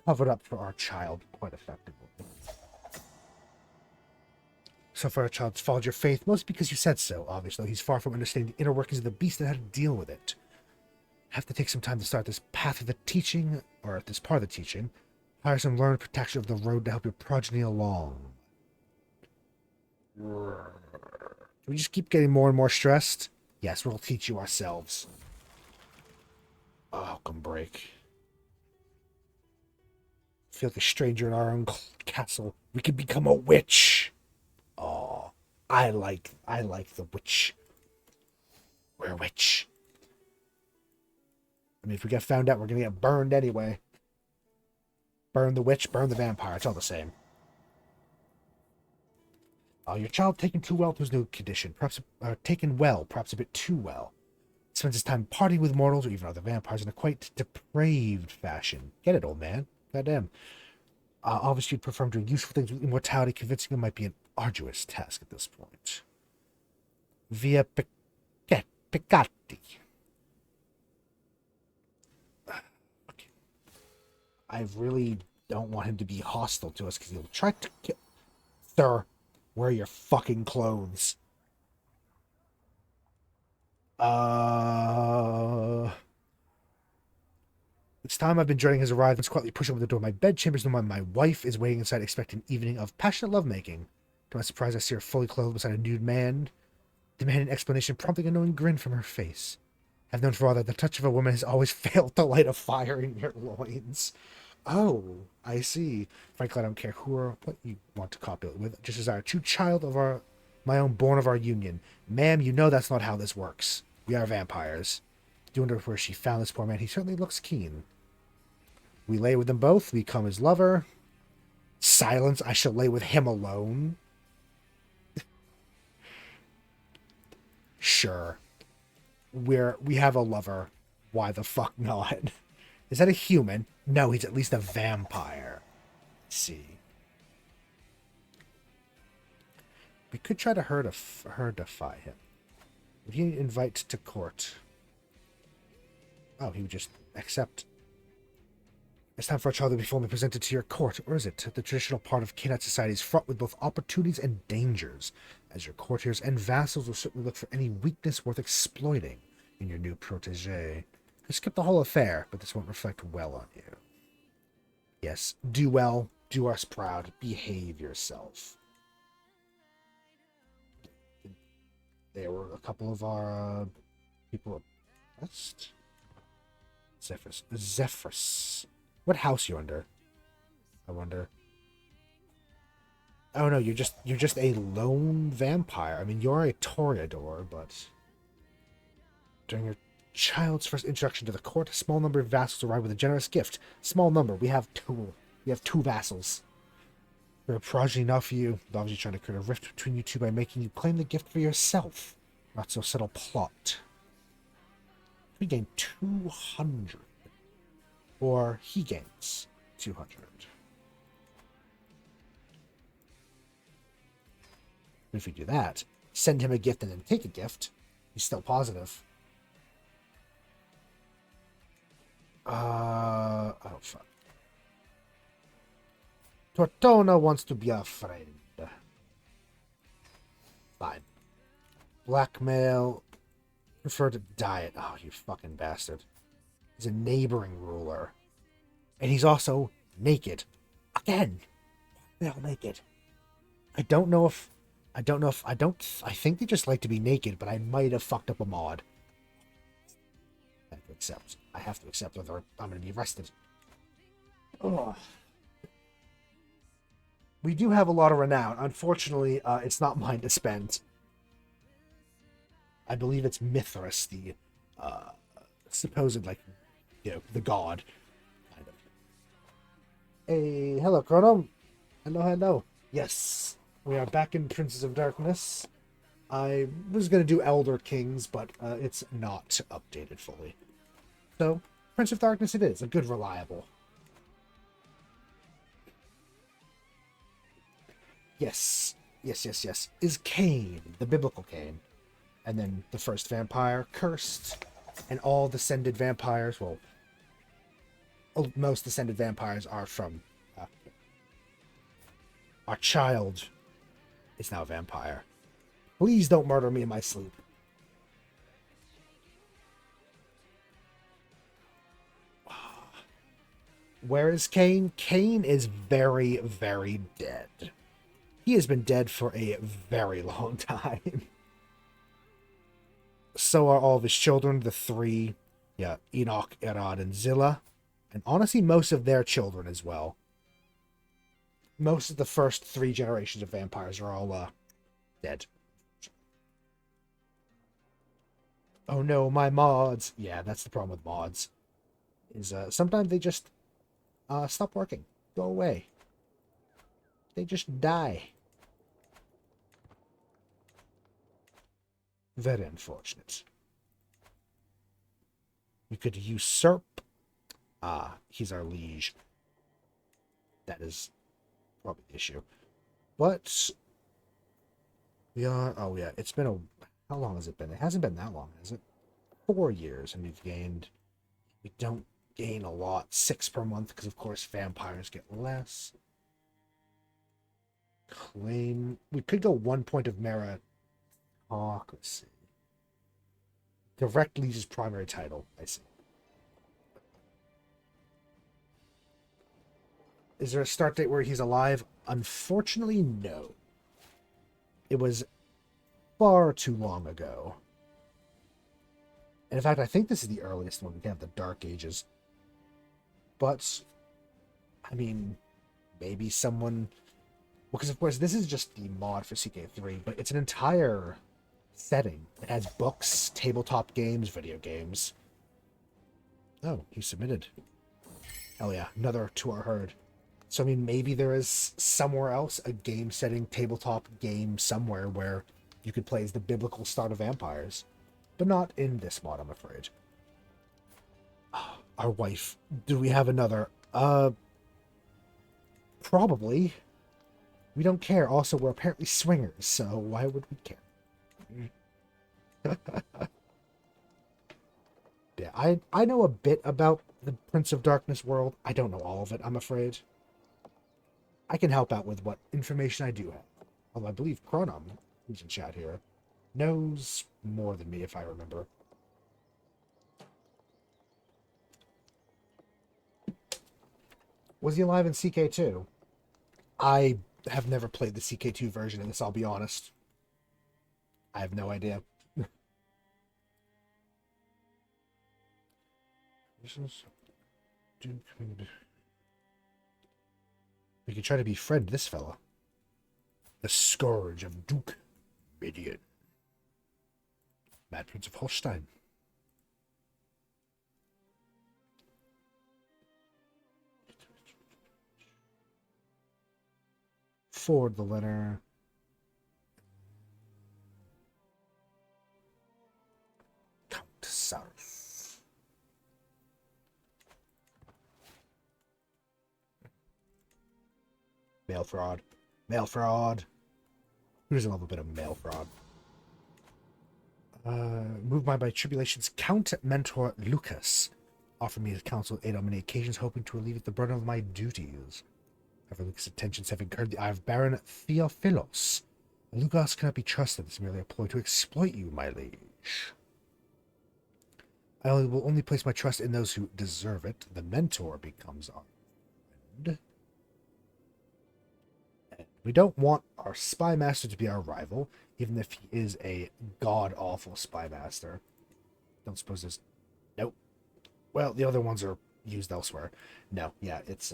covered up for our child quite effectively. So far, our child's followed your faith, mostly because you said so, obviously. He's far from understanding the inner workings of the beast and how to deal with it. Have to take some time to start this path of the teaching, or this part of the teaching. Hire some learned protection of the road to help your progeny along. Do we just keep getting more and more stressed? Yes, we'll teach you ourselves. Oh, come break. Feel like a stranger in our own castle. We could become a witch. Oh, I like the witch. We're a witch. I mean, if we get found out, we're gonna get burned anyway. Burn the witch, burn the vampire. It's all the same. Your child taken too well to his new condition. Perhaps taken well, perhaps a bit too well. Spends his time partying with mortals or even other vampires in a quite depraved fashion. Get it, old man. Goddamn. Obviously, you'd prefer him doing useful things with immortality. Convincing him might be an arduous task at this point. Via Piquet. Piccati. Okay. I really don't want him to be hostile to us because he'll try to kill. Sir, wear your fucking clothes. It's time I've been dreading his arrival. Quietly push open the door of my bedchambers. My wife is waiting inside, expecting an evening of passionate lovemaking. To my surprise, I see her fully clothed beside a nude man, demanding an explanation, prompting a knowing grin from her face. I've known for all that the touch of a woman has always failed to light a fire in your loins. Oh, I see. Frankly, I don't care who or what you want to copulate with, just as our true child of my own born of our union. Ma'am, you know that's not how this works. We are vampires. Do you wonder where she found this poor man? He certainly looks keen. We lay with them both. We become his lover. Silence. I shall lay with him alone. Sure. We have a lover. Why the fuck not? Is that a human? No, he's at least a vampire. Let's see. We could try to defy him. Would he invite to court? Oh, he would just accept. It's time for a child to be formally presented to your court, or is it? The traditional part of Canine society is fraught with both opportunities and dangers, as your courtiers and vassals will certainly look for any weakness worth exploiting in your new protege. I skipped the whole affair, but this won't reflect well on you. Yes, do well, do us proud, behave yourself. There were a couple of our people oppressed. Zephyrus. What house you under? I wonder. Oh no, you're just a lone vampire. I mean, you're a Toreador, but during your child's first introduction to the court, a small number of vassals arrive with a generous gift. Small number. We have two. We have two vassals. They're a progeny not for you. They're obviously trying to create a rift between you two by making you claim the gift for yourself. Not so subtle plot. We gain 200. Or he gains 200. If we do that, send him a gift and then take a gift, he's still positive. Oh, fuck. Tortona wants to be a friend. Fine. Blackmail. Prefer to diet. Oh, you fucking bastard. He's a neighboring ruler. And he's also naked. Again. They're all naked. I think they just like to be naked, but I might have fucked up a mod. I have to accept. I have to accept whether I'm going to be arrested. Ugh. We do have a lot of renown. Unfortunately, it's not mine to spend. I believe it's Mithras, the supposed, the god. Kind of. Hey, hello, Chrono. Hello. Yes, we are back in Princes of Darkness. I was going to do Elder Kings, but it's not updated fully. So, Prince of Darkness it is. A good, reliable. Yes. Is Cain, the biblical Cain. And then the first vampire, cursed. And all descended vampires, well, most descended vampires are from... our child is now a vampire. Please don't murder me in my sleep. Where is Cain? Cain is very, very dead. He has been dead for a very long time. So are all of his children, the three, Enoch, Erod, and Zillah. And honestly, most of their children as well. Most of the first 3 generations of vampires are all, dead. Oh no, my mods. Yeah, that's the problem with mods. Is, sometimes they just, stop working. Go away. They just die. Very unfortunate. We could usurp. He's our liege. That is probably the issue. But we are. Oh yeah, it's been a. How long has it been? It hasn't been that long, has it? 4 years, and we've gained. We don't gain a lot. 6 per month, because of course vampires get less. Claim. We could go 1 point of meritocracy. Direct leads primary title. I see. Is there a start date where he's alive? Unfortunately, no. It was far too long ago. And in fact, I think this is the earliest one. We can have the Dark Ages. But, I mean, maybe someone... Well, because of course, this is just the mod for CK3, but it's an entire setting. It has books, tabletop games, video games. Oh, he submitted. Hell yeah, another to our herd. So, I mean, maybe there is somewhere else a game setting tabletop game somewhere where you could play as the biblical start of vampires. But not in this mod, I'm afraid. Our wife. Do we have another? Probably. We don't care. Also, we're apparently swingers, so why would we care? Yeah, I know a bit about the Prince of Darkness world. I don't know all of it, I'm afraid. I can help out with what information I do have. Although I believe Chronom, who's in chat here, knows more than me, if I remember. Was he alive in CK2? I have never played the CK2 version of this, I'll be honest. I have no idea. This is... We could try to befriend this fella. The Scourge of Duke Midian. Mad Prince of Holstein. Forward the letter. Count South. Mail fraud. Mail fraud. Who doesn't love a bit of mail fraud? Moved by tribulations, Count Mentor Lucas offered me his counsel aid on many occasions, hoping to alleviate the burden of my duties. However, Lucas' attentions have incurred the eye of Baron Theophilos. Lucas cannot be trusted. It's merely a ploy to exploit you, my liege. I will only place my trust in those who deserve it. The mentor becomes our friend. And we don't want our spy master to be our rival, even if he is a god-awful spy master. Don't suppose there's... Nope. Well, the other ones are used elsewhere. No, yeah, it's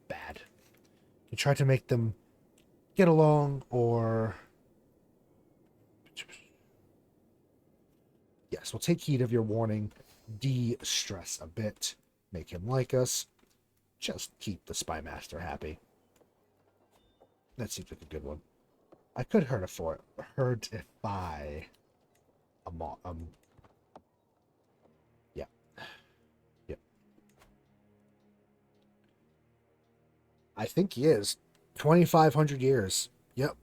bad. You try to make them get along, or... Yes, we'll take heed of your warning. De-stress a bit. Make him like us. Just keep the spy master happy. That seems like a good one. I could herdify a yeah. Yep. I think he is. 2,500 years. Yep.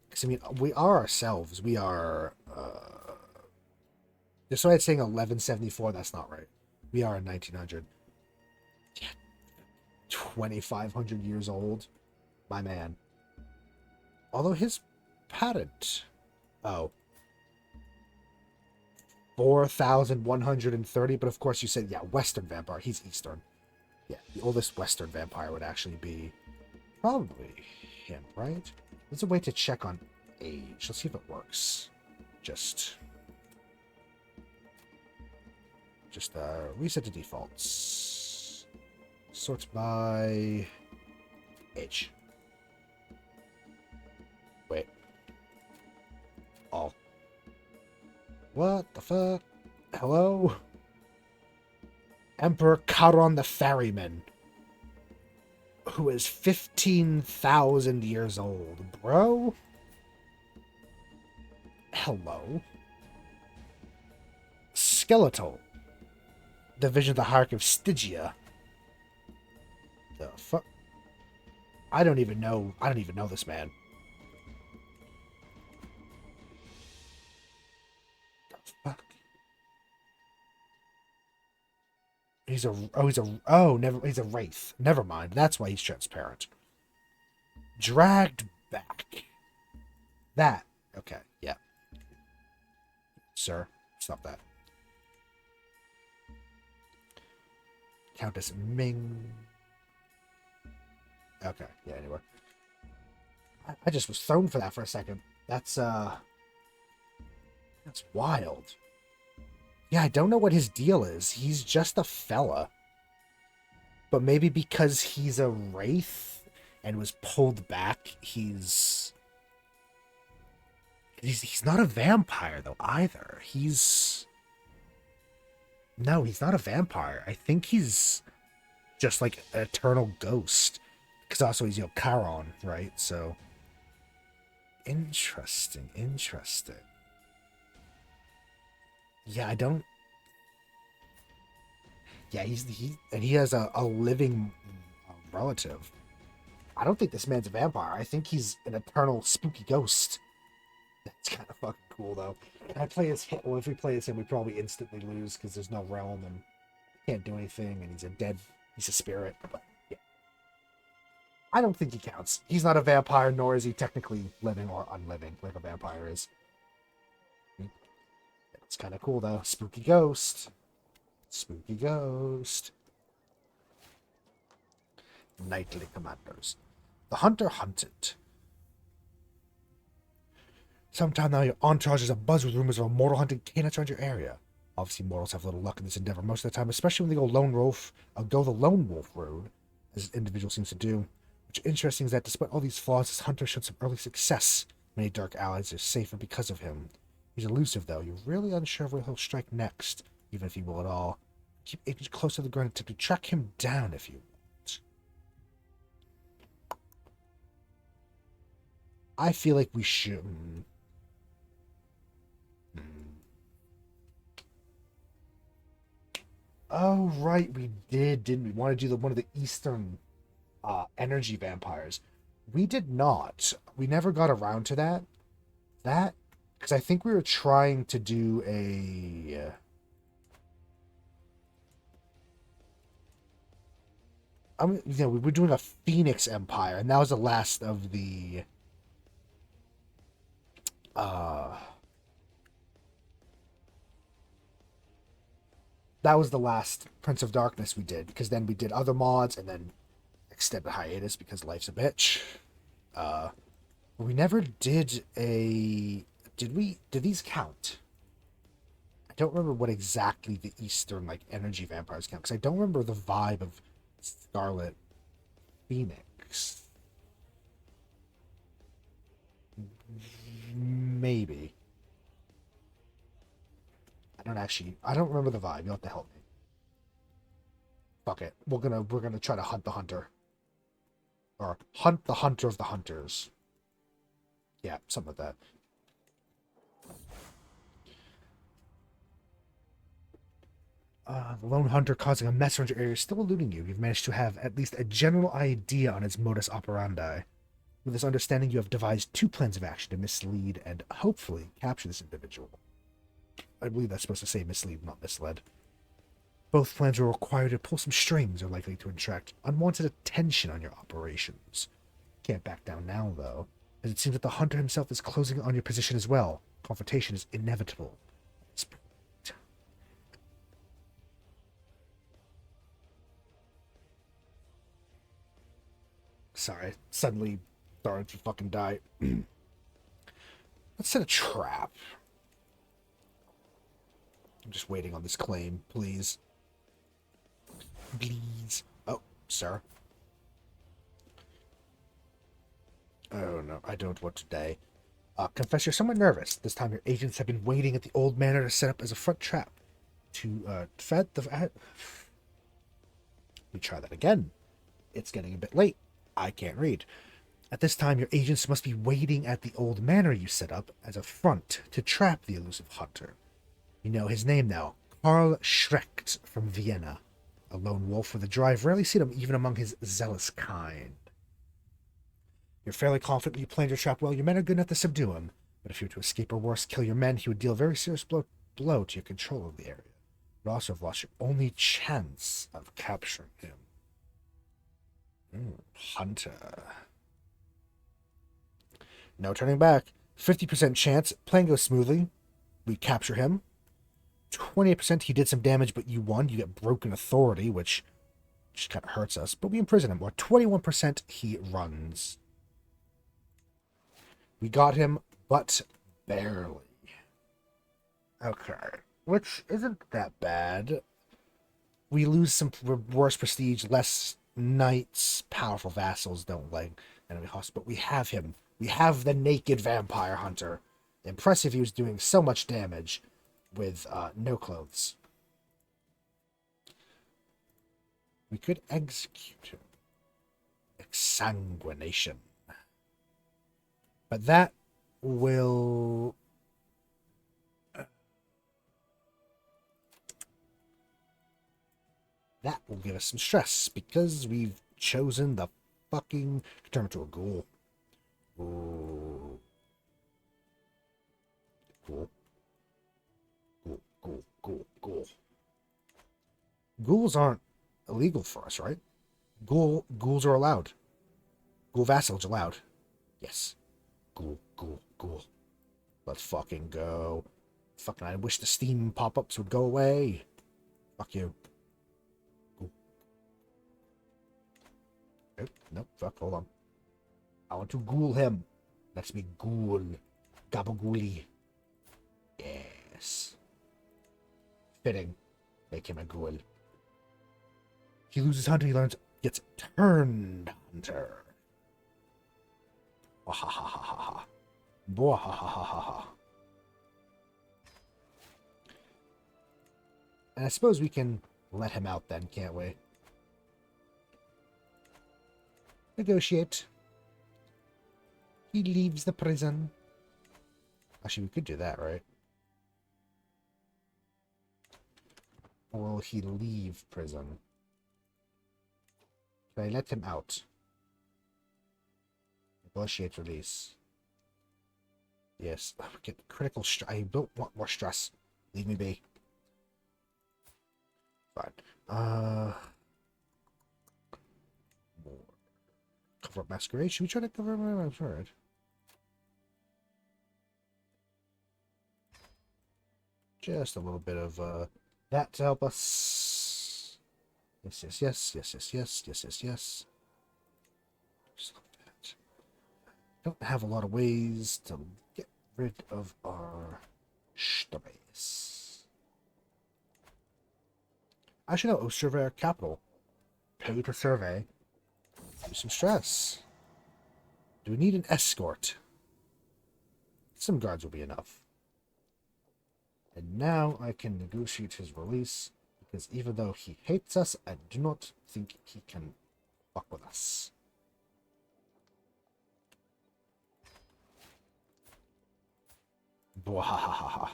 Because, I mean, we are ourselves. We are, just so I had saying 1174, that's not right. We are in 1900. Yeah. 2,500 years old. My man. Although his patent... Oh. 4,130, but of course you said, yeah, Western vampire. He's Eastern. Yeah, the oldest Western vampire would actually be probably him, right? There's a way to check on age. Let's see if it works. Just reset to defaults. Sorts by age. Wait. Oh. What the fuck? Hello? Emperor Charon the Ferryman, who is 15,000 years old, bro. Hello. Skeletal, division of the hierarchy of Stygia. The fuck? I don't even know this man. he's a wraith. Never mind. That's why he's transparent. Dragged back. That. Okay, yeah. Sir, stop that. Countess Ming. Okay, yeah, anyway. I just was thrown for that for a second. That's wild. Yeah, I don't know what his deal is. He's just a fella. But maybe because he's a wraith and was pulled back, he's not a vampire though either. No, he's not a vampire. I think he's just like an eternal ghost. Because also he's Charon, right? So interesting. Yeah, I don't. Yeah, he has a living relative. I don't think this man's a vampire. I think he's an eternal spooky ghost. That's kind of fucking cool, though. I play as him. Well, if we play as him, we probably instantly lose because there's no realm and can't do anything, and he's a spirit. But yeah, I don't think he counts. He's not a vampire, nor is he technically living or unliving like a vampire is. It's kind of cool, though. Spooky ghost. Knightly commandos. The hunter hunted. Sometime now, your entourage is abuzz with rumors of a mortal hunting canines around your area. Obviously, mortals have little luck in this endeavor most of the time, especially when they go the lone wolf road, as this individual seems to do. What's interesting is that despite all these flaws, this hunter showed some early success. Many dark allies are safer because of him. He's elusive, though. You're really unsure of where he'll strike next, even if he will at all. Keep agents close to the ground and attempt to track him down if you want. I feel like we should. Oh, right, we did, didn't we? Want to do one of the Eastern energy vampires. We did not. We never got around to that. Because I think we were trying to do a. We were doing a Phoenix Empire, and that was the last of the. That was the last Prince of Darkness we did, because then we did other mods, and then extended hiatus because life's a bitch. We never did a. Did these count? I don't remember what exactly the Eastern energy vampires count, because I don't remember the vibe of Scarlet Phoenix. Maybe. I don't remember the vibe. You'll have to help me. Fuck it. We're gonna try to hunt the hunter. Or hunt the hunter of the hunters. Yeah, something like that. The lone hunter causing a mess around your area is still eluding you. You've managed to have at least a general idea on its modus operandi. With this understanding, you have devised 2 plans of action to mislead and hopefully capture this individual. I believe that's supposed to say mislead, not misled. Both plans will require you to pull some strings, are likely to attract unwanted attention on your operations. Can't back down now, though, as it seems that the hunter himself is closing on your position as well. Confrontation is inevitable. Sorry, suddenly started to fucking die. Let's set a trap. I'm just waiting on this claim, please. Please. Oh, sir. Oh, no, I don't want to die. Confess you're somewhat nervous. This time your agents have been waiting at the old manor to set up as a front trap. To, fed the... Let me try that again. It's getting a bit late. I can't read. At this time, your agents must be waiting at the old manor you set up as a front to trap the elusive hunter. You know his name now, Karl Schrecht from Vienna. A lone wolf with a drive, rarely seen him even among his zealous kind. You're fairly confident you planned your trap well. Your men are good enough to subdue him, but if you were to escape or worse, kill your men, he would deal a very serious blow to your control of the area. But also have lost your only chance of capturing him. Hunter. No turning back. 50% chance. Plan goes smoothly. We capture him. 28% he did some damage, but you won. You get broken authority, which just kind of hurts us. But we imprison him. Or 21% he runs. We got him, but barely. Okay. Which isn't that bad. We lose some worse prestige, less knights, powerful vassals don't like enemy hosts, but we have him. We have the naked vampire hunter. Impressive he was doing so much damage with no clothes. We could execute him. Exsanguination. But that will... that will give us some stress, because we've chosen the fucking... turn him into a ghoul. Ooh. Ghoul. Ghoul. Ghouls aren't illegal for us, right? Ghouls are allowed. Ghoul vassals allowed. Yes. Ghoul. Let's fucking go. Fucking, I wish the Steam pop-ups would go away. Fuck you. Ghoul. Nope, fuck, hold on. I want to ghoul him. Let's be ghoul. Gabagooli. Yes. Fitting. Make him a ghoul. He loses hunter, he learns, gets turned hunter. Wahahaha. Boahahaha. And I suppose we can let him out then, can't we? Negotiate. He leaves the prison. Actually, we could do that, right? Or will he leave prison? Can I let him out? Negotiate release. Yes. Get critical stress. I don't want more stress. Leave me be. Fine. More. Cover up masquerade. Should we try to cover up masquerade? Just a little bit of that to help us. Yes. Just like that. Don't have a lot of ways to get rid of our stubbies. I should know. Survey our capital. Pay per survey. Do some stress. Do we need an escort? Some guards will be enough. And now I can negotiate his release, because even though he hates us, I do not think he can fuck with us. Bwahahaha.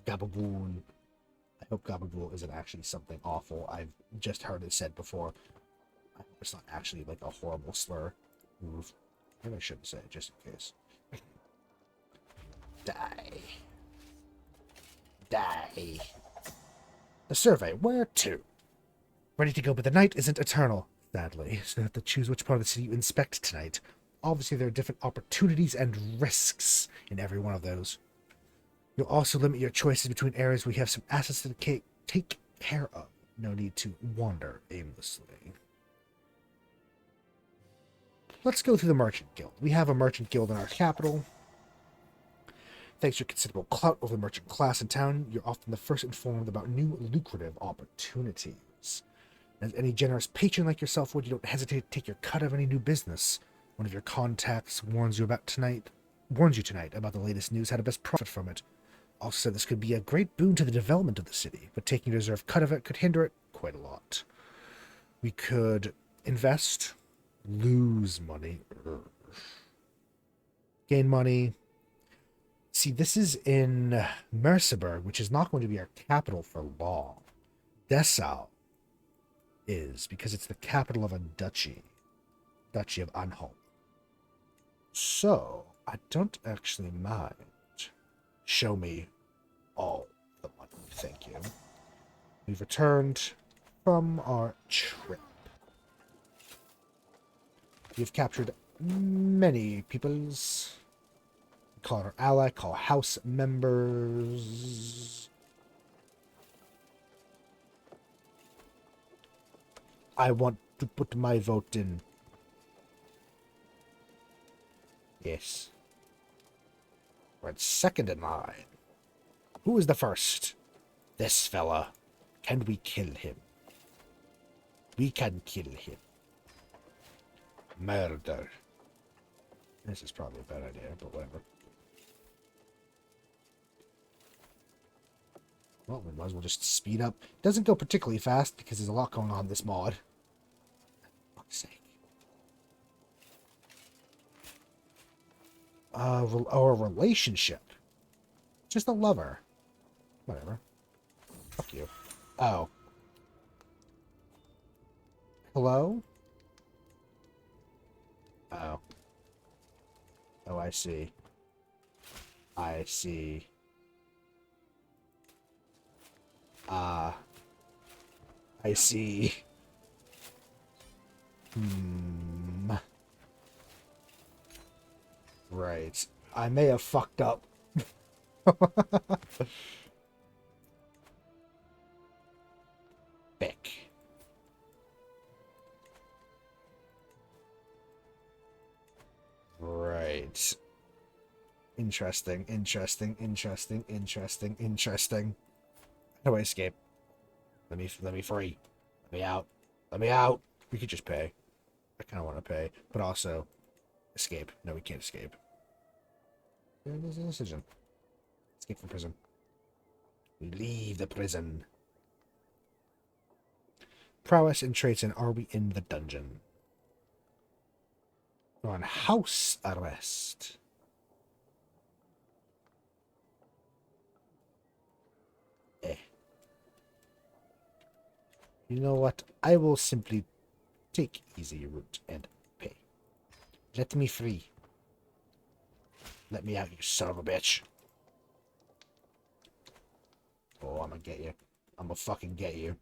Gabagool. I hope Gabagool isn't actually something awful. I've just heard it said before. I hope it's not actually like a horrible slur. Oof. Maybe I shouldn't say it, just in case. Die. The survey. Where to? Ready to go, but the night isn't eternal, sadly. So you have to choose which part of the city you inspect tonight. Obviously, there are different opportunities and risks in every one of those. You'll also limit your choices between areas where you have some assets to take care of. No need to wander aimlessly. Let's go through the Merchant Guild. We have a Merchant Guild in our capital. Thanks to your considerable clout over the merchant class in town, you're often the first informed about new lucrative opportunities. As any generous patron like yourself would, you don't hesitate to take your cut of any new business. One of your contacts warns you tonight about the latest news, how to best profit from it. Also said this could be a great boon to the development of the city, but taking a deserved cut of it could hinder it quite a lot. We could invest, lose money, gain money. See, this is in Merseburg, which is not going to be our capital for long. Dessau is, because it's the capital of a duchy. Duchy of Anhalt. So, I don't actually mind. Show me all the money. thank you. We've returned from our trip. We've captured many peoples. Call our ally, call house members. I want to put my vote in. Yes. We're at second in line. Who is the first? This fella. Can we kill him? We can kill him. Murder. This is probably a bad idea, but whatever. Well, we might as well just speed up. It doesn't go particularly fast because there's a lot going on in this mod. For fuck's sake. Our relationship. Just a lover. Whatever. Fuck you. Oh. Hello? Oh. Oh, I see. I see. I see. Right. I may have fucked up. Bick. Right. Interesting, interesting, interesting, interesting, interesting. How do I escape? Let me free. Let me out. Let me out. We could just pay. I kind of want to pay, but also escape. No, we can't escape. There's a decision. Escape from prison. Leave the prison. Prowess and traits, and are we in the dungeon? We're on house arrest. Eh. You know what? I will simply take easy route and pay. Let me free. Let me out, you son of a bitch. Oh, I'm gonna get you. I'm gonna fucking get you.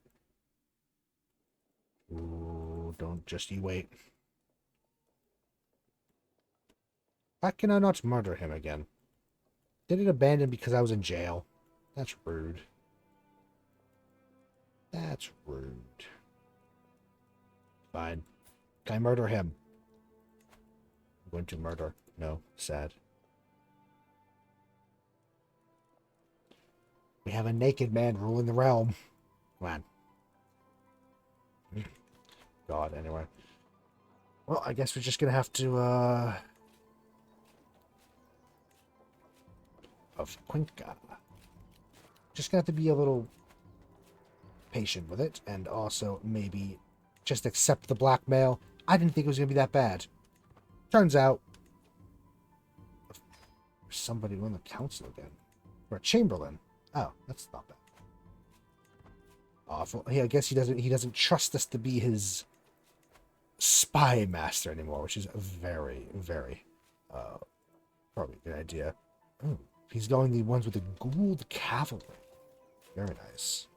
Ooh, don't just you wait. Why can I not murder him again? Did it abandon because I was in jail? That's rude. That's rude. Fine. Can I murder him? I'm going to murder. No, sad. We have a naked man ruling the realm. Come on. God, anyway. Well, I guess we're just gonna have to, of Cuenca. Just gonna have to be a little patient with it, and also maybe just accept the blackmail. I didn't think it was gonna be that bad. Turns out, there's somebody on the council again. Or a chamberlain. Oh, that's not bad. Awful. Yeah, I guess he doesn't trust us to be his spy master anymore, which is a very, very probably a good idea. Oh, he's going the ones with the Gould cavalry. Very nice.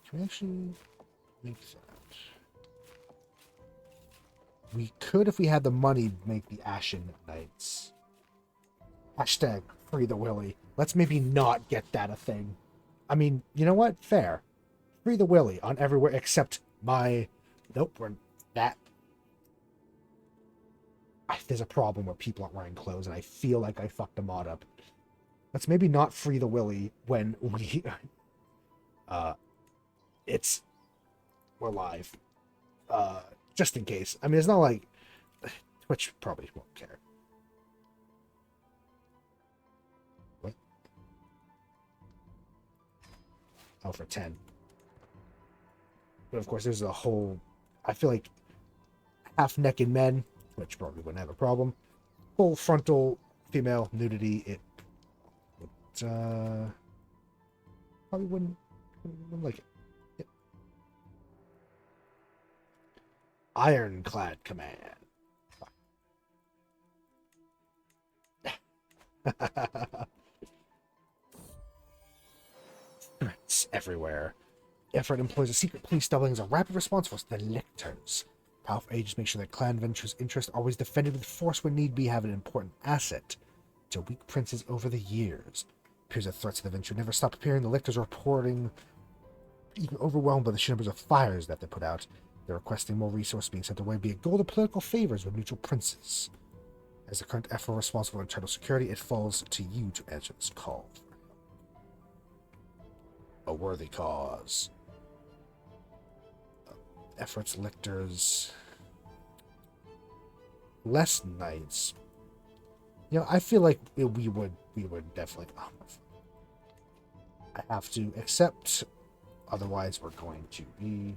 Can we actually make that? We could, if we had the money, make the Ashen Knights. Hashtag free the Willy. Let's maybe not get that a thing. I mean, you know what? Fair. Free the Willy on everywhere except my... Nope, we're... That... There's a problem where people aren't wearing clothes, and I feel like I fucked a mod up. Let's maybe not free the Willy when we... it's... We're live. Just in case. I mean, it's not like... Twitch probably won't care. What? Oh, for 10. But of course, there's a whole... I feel like half-naked men, which probably wouldn't have a problem. Full frontal female nudity, it probably wouldn't like it. Yep. Ironclad command. everywhere. Effort employs a secret police doubling as a rapid response force, the Lictors. Powerful agents make sure that clan ventures' interests are always defended with force when need be, have an important asset to weak princes over the years. It appears that threats to the venture never stop appearing. The Lictors are reporting even overwhelmed by the sheer numbers of fires that they put out. They're requesting more resources being sent away, be it gold or political favors with neutral princes. As the current effort responsible for internal security, it falls to you to answer this call. A worthy cause. Efforts, lictors, less knights. You know, I feel like we would definitely. Oh, I have to accept, otherwise we're going to be.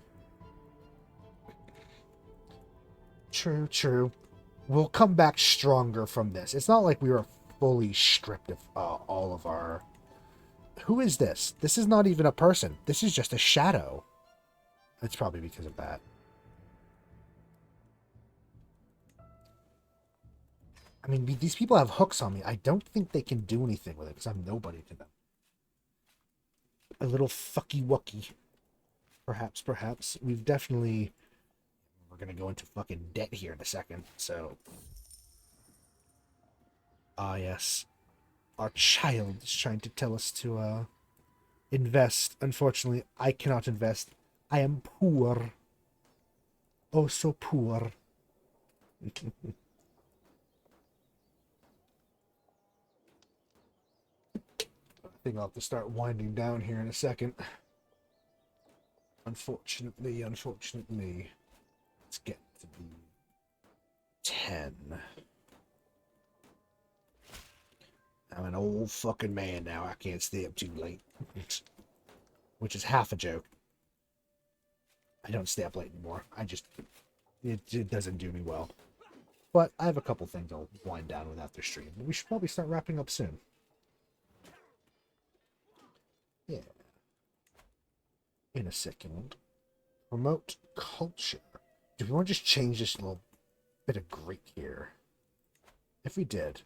True. We'll come back stronger from this. It's not like we were fully stripped of all of our. Who is this? This is not even a person. This is just a shadow. It's probably because of that. I mean, these people have hooks on me. I don't think they can do anything with it because I'm nobody to them. A little fucky wucky. Perhaps. We've definitely... We're going to go into fucking debt here in a second, so... Ah, yes. Our child is trying to tell us to, invest. Unfortunately, I cannot invest. I am poor. Oh, so poor. I think I'll have to start winding down here in a second. Unfortunately. Let's get to be 10. I'm an old fucking man now. I can't stay up too late. Which is half a joke. I don't stay up late anymore. It doesn't do me well. But I have a couple things I'll wind down with after stream. But we should probably start wrapping up soon. Yeah. In a second. Promote culture. Do we want to just change this little bit of Greek here? If we did.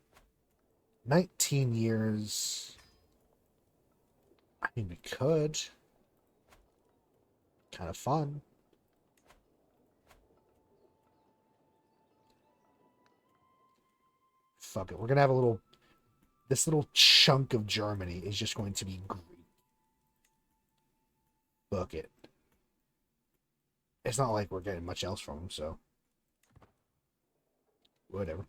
19 years. I mean, we could. Kind of fun. Fuck it. We're going to have a little... This little chunk of Germany is just going to be Greek. Fuck it. It's not like we're getting much else from them, so... Whatever.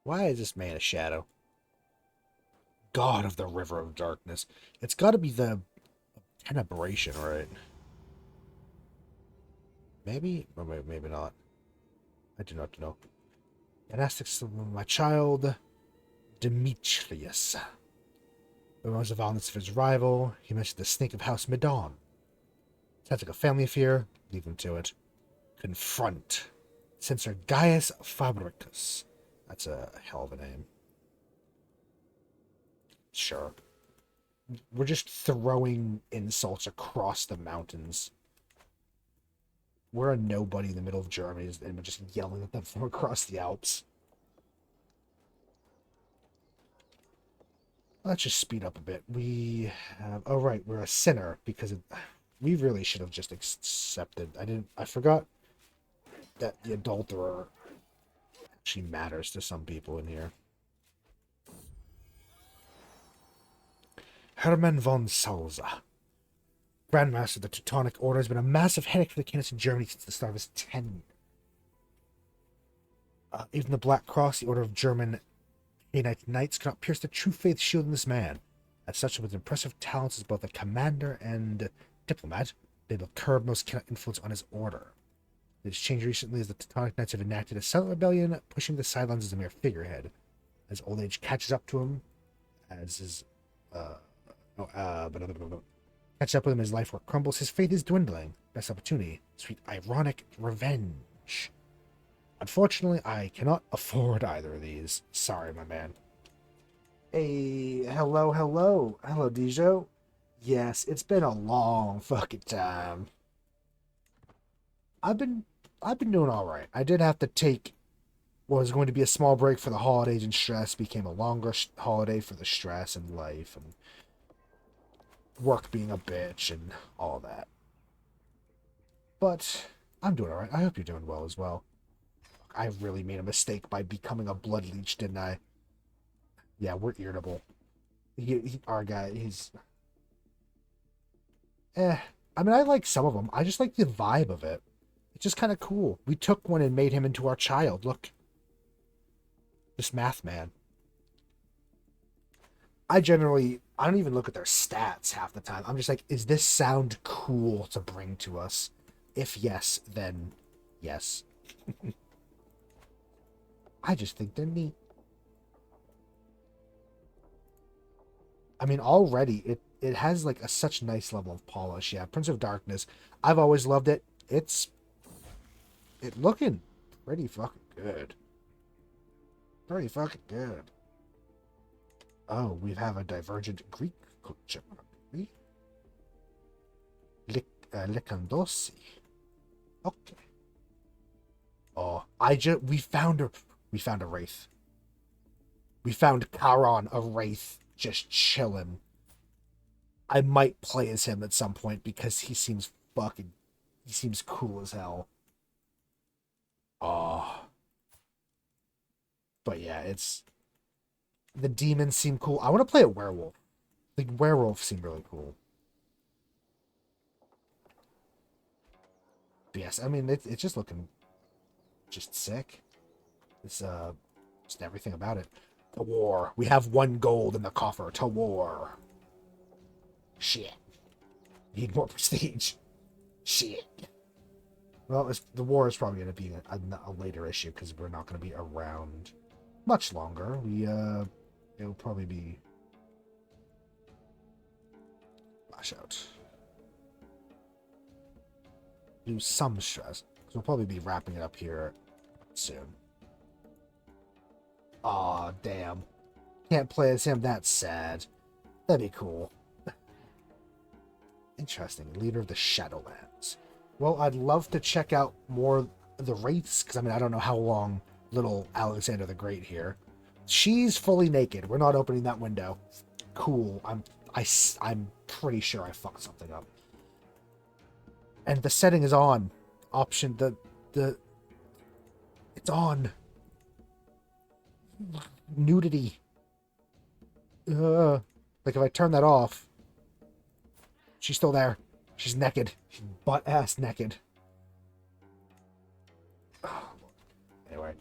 Why is this man a shadow? God of the River of Darkness. It's got to be the Tenebration, right? Maybe? Or maybe not. I do not know. Monastics of my child, Demetrius. Remembers the violence of his rival. He mentioned the snake of House Medon. Sounds like a family affair. Leave him to it. Confront. Censor Gaius Fabricus. That's a hell of a name. Sure. We're just throwing insults across the mountains. We're a nobody in the middle of Germany, and we're just yelling at them from across the Alps. Let's just speed up a bit. We have... Oh, right. We're a sinner because we really should have just accepted. I forgot that the adulterer actually matters to some people in here. Hermann von Salza. Grandmaster of the Teutonic Order, has been a massive headache for the candidates in Germany since the start of his tenure. Even the Black Cross, the Order of German Canaanite Knights, cannot pierce the true faith shield in this man. As such, with impressive talents as both a commander and diplomat, they will curb most cannot influence on his order. It has changed recently as the Teutonic Knights have enacted a silent rebellion, pushing the sidelines as a mere figurehead. As old age catches up to him, as his catches up with him as life work crumbles, his faith is dwindling. Best opportunity, sweet ironic revenge. Unfortunately, I cannot afford either of these. Sorry, my man. Hey, hello, Dijo. Yes, it's been a long fucking time. I've been doing all right. I did have to take what was going to be a small break for the holidays and stress became a longer holiday for the stress and life and work being a bitch and all that. But I'm doing alright. I hope you're doing well as well. I really made a mistake by becoming a blood leech, didn't I? Yeah, we're irritable. Our guy, he's... Eh. I mean, I like some of them. I just like the vibe of it. It's just kind of cool. We took one and made him into our child. Look. This math man. I don't even look at their stats half the time. I'm just like, is this sound cool to bring to us? If yes, then yes. I just think they're neat. I mean, already it has like a such nice level of polish. Yeah, Prince of Darkness. I've always loved it. It looking pretty fucking good. Pretty fucking good. Oh, we have a divergent Greek culture. Likandosi. Okay. Oh, we found a wraith. We found Charon, a wraith, just chilling. I might play as him at some point because he seems cool as hell. Oh, but yeah, the demons seem cool. I want to play a werewolf. The werewolf seem really cool. But yes, I mean it's just looking just sick. It's just everything about it. To war. We have 1 gold in the coffer. To war. Shit. Need more prestige. Shit. Well, the war is probably going to be a later issue because we're not going to be around much longer. It'll probably be flash out. Do some stress because we'll probably be wrapping it up here soon. Aw, damn. Can't play as him. That's sad. That'd be cool. Interesting. Leader of the Shadowlands. Well, I'd love to check out more of the wraiths, because I mean, I don't know how long little Alexander the Great here. She's fully naked. We're not opening that window. Cool. I'm pretty sure I fucked something up. And the setting is on. Option it's on. Nudity. Like if I turn that off, she's still there. She's naked. She's butt-ass naked. Anyway,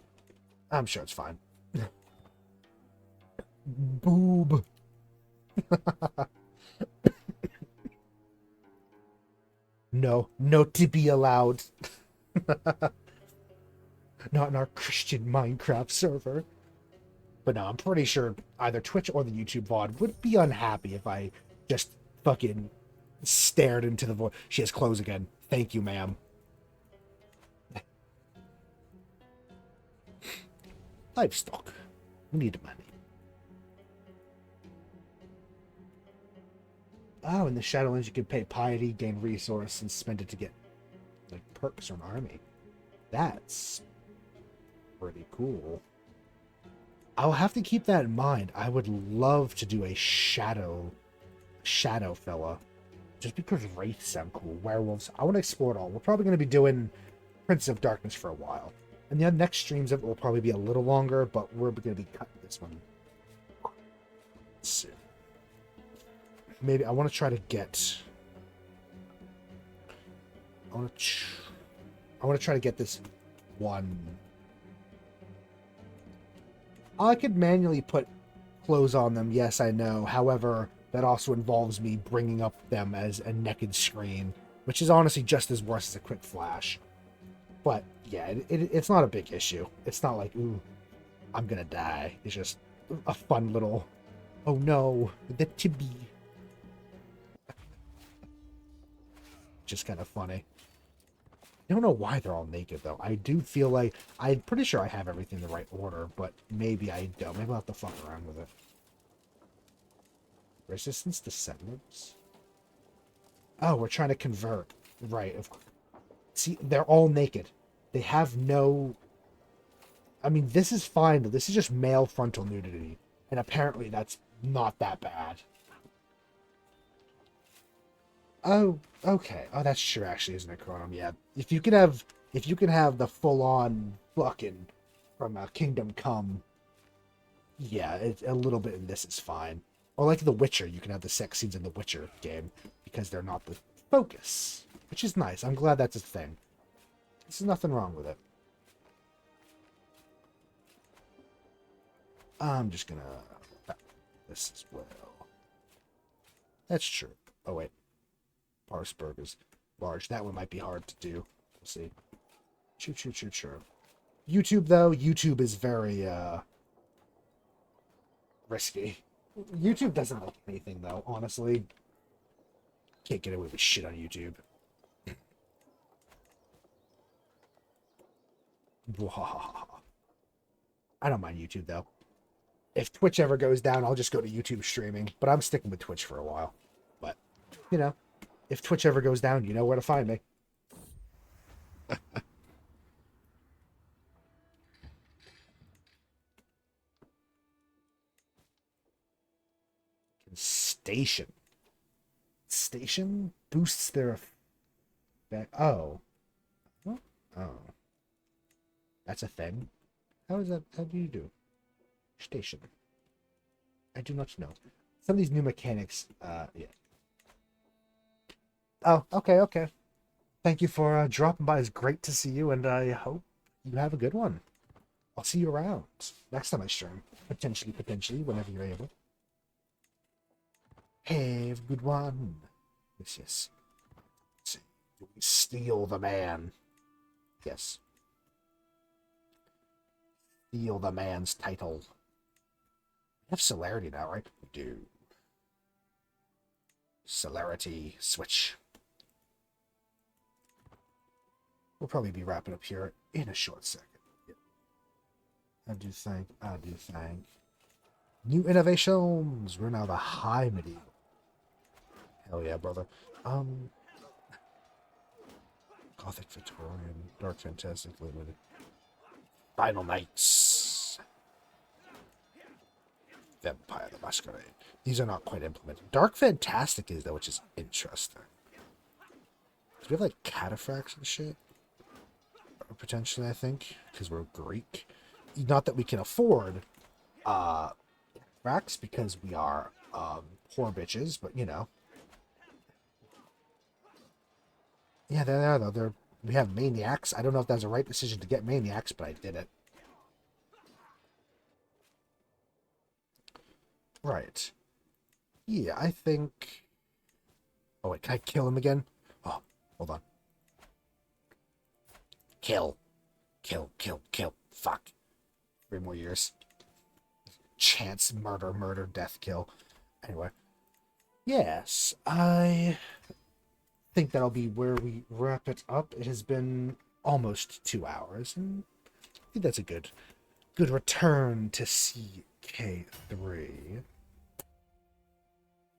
I'm sure it's fine. Boob. No, no to be allowed. Not in our Christian Minecraft server. But no, I'm pretty sure either Twitch or the YouTube VOD would be unhappy if I just fucking stared into the void. She has clothes again. Thank you, ma'am. Livestock. We need money. Oh, in the Shadowlands you can pay piety, gain resource, and spend it to get like perks from army. That's pretty cool. I'll have to keep that in mind. I would love to do a shadow fella. Just because wraiths sound cool. Werewolves. I want to explore it all. We're probably going to be doing Prince of Darkness for a while. And the next streams of it will probably be a little longer, but we're going to be cutting this one soon. Maybe I want to try to get... I want to try to get this one... I could manually put clothes on them, yes, I know. However, that also involves me bringing up them as a naked screen, which is honestly just as worse as a quick flash. But, yeah, it's not a big issue. It's not like, ooh, I'm gonna die. It's just a fun little, oh no, the chibi. Just kind of funny. I don't know why they're all naked, though. I do feel like... I'm pretty sure I have everything in the right order, but maybe I don't. Maybe I'll have to fuck around with it. Resistance to settlers? Oh, we're trying to convert. Right. See, they're all naked. They have no... I mean, this is fine. This is just male frontal nudity. And apparently that's not that bad. Oh, okay. Oh, that's true, actually, isn't it, Chronom? Yeah. If you can have the full-on fucking from Kingdom Come, yeah, a little bit in this is fine. Or like The Witcher, you can have the sex scenes in The Witcher game because they're not the focus, which is nice. I'm glad that's a thing. There's nothing wrong with it. I'm just gonna this as well. That's true. Oh wait, Parsberg is large. That one might be hard to do. We'll see. Choo choo choo choo. YouTube though, YouTube is very risky. YouTube doesn't like anything though, honestly. Can't get away with shit on YouTube. I don't mind YouTube though. If Twitch ever goes down, I'll just go to YouTube streaming. But I'm sticking with Twitch for a while. But, you know, if Twitch ever goes down, you know where to find me. Station. Station boosts their effect. Oh. What? Oh. That's a thing. How is that? How do you do? Station. I do not know. Some of these new mechanics, yeah. Oh, okay, okay. Thank you for dropping by. It's great to see you, and I hope you have a good one. I'll see you around next time I stream. Potentially, whenever you're able. Have a good one. Yes, yes. Let's see. Do we steal the man? Yes. Steal the man's title. We have celerity now, right? We do. Celerity switch. We'll probably be wrapping up here in a short second. Yep. I do think. New innovations! We're now the high medieval. Hell yeah, brother. Gothic Victorian, Dark Fantastic Limited. Final Knights. Vampire the Masquerade. These are not quite implemented. Dark Fantastic is, though, which is interesting. Do we have, like, cataphracts and shit? Or potentially, I think. Because we're Greek. Not that we can afford, cataphracts, because we are, poor bitches, but, you know. Yeah, there they are, though. We have Maniacs. I don't know if that was the right decision to get Maniacs, but I did it. Right. Yeah, I think... Oh, wait, can I kill him again? Oh, hold on. Kill. Kill. Fuck. 3 more years. Chance, murder, death, kill. Anyway. Yes, I think that'll be where we wrap it up. It has been almost 2 hours, and I think that's a good return to CK3.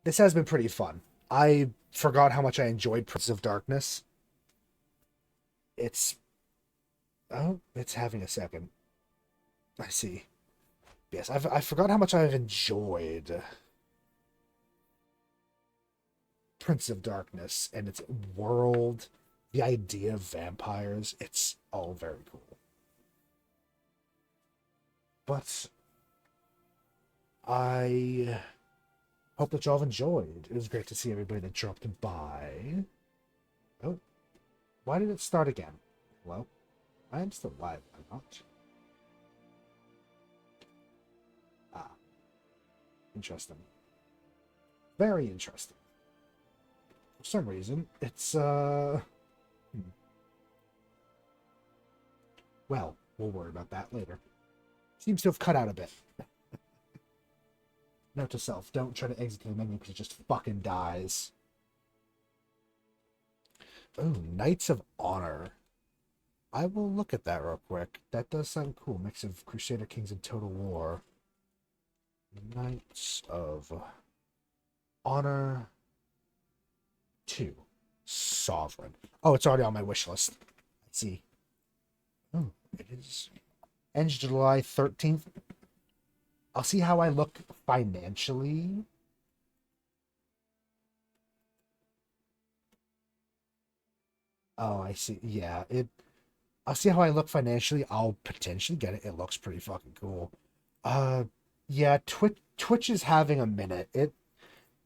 This has been pretty fun. I forgot how much I enjoyed Prince of Darkness. It's... Oh, it's having a second. I see. Yes, I forgot how much I've enjoyed Prince of Darkness and its world, the idea of vampires. It's all very cool. But I hope that y'all have enjoyed. It was great to see everybody that dropped by. Oh, why did it start again? Hello? I am still live, I'm not. Ah, interesting. Very interesting. For some reason, it's, Well, we'll worry about that later. Seems to have cut out a bit. Note to self, don't try to exit the menu because it just fucking dies. Oh, Knights of Honor. I will look at that real quick. That does sound cool. Mix of Crusader Kings and Total War. Knights of Honor 2. Sovereign. Oh, it's already on my wish list. Let's see. Oh, it is. ends July 13th. I'll see how I look financially. Oh, I see. Yeah, it. I'll see how I look financially. I'll potentially get it. It looks pretty fucking cool. Uh, yeah. Twitch is having a minute.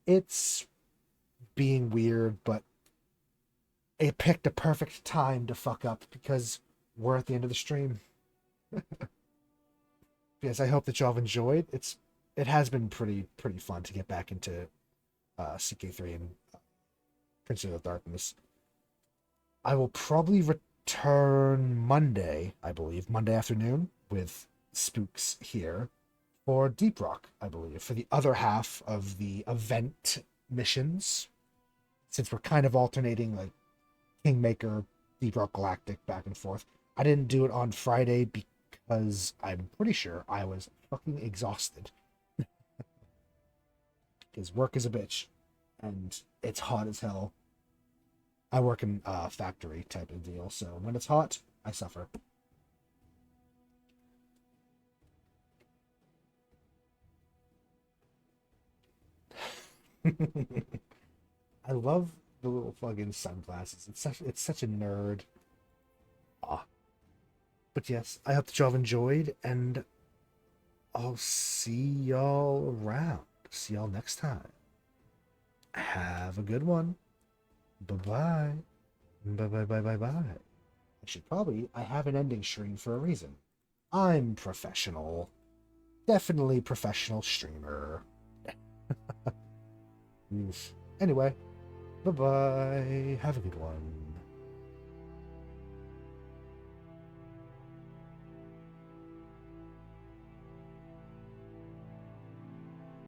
It's being weird, but it picked a perfect time to fuck up because we're at the end of the stream. Yes, I hope that y'all have enjoyed. It has been pretty fun to get back into CK3 and Prince of Darkness. I will probably return Monday, I believe, Monday afternoon with Spooks here for Deep Rock, I believe, for the other half of the event missions. Since we're kind of alternating like Kingmaker, Deep Rock Galactic back and forth. I didn't do it on Friday because I'm pretty sure I was fucking exhausted. Because work is a bitch and it's hot as hell. I work in a factory type of deal, so when it's hot, I suffer. I love the little fucking sunglasses. It's such a nerd. Ah. But yes, I hope that y'all have enjoyed, and I'll see y'all around. See y'all next time. Have a good one. Bye bye. Bye bye bye bye bye. I have an ending stream for a reason. I'm professional. Definitely professional streamer. Anyway, bye bye. Have a good one.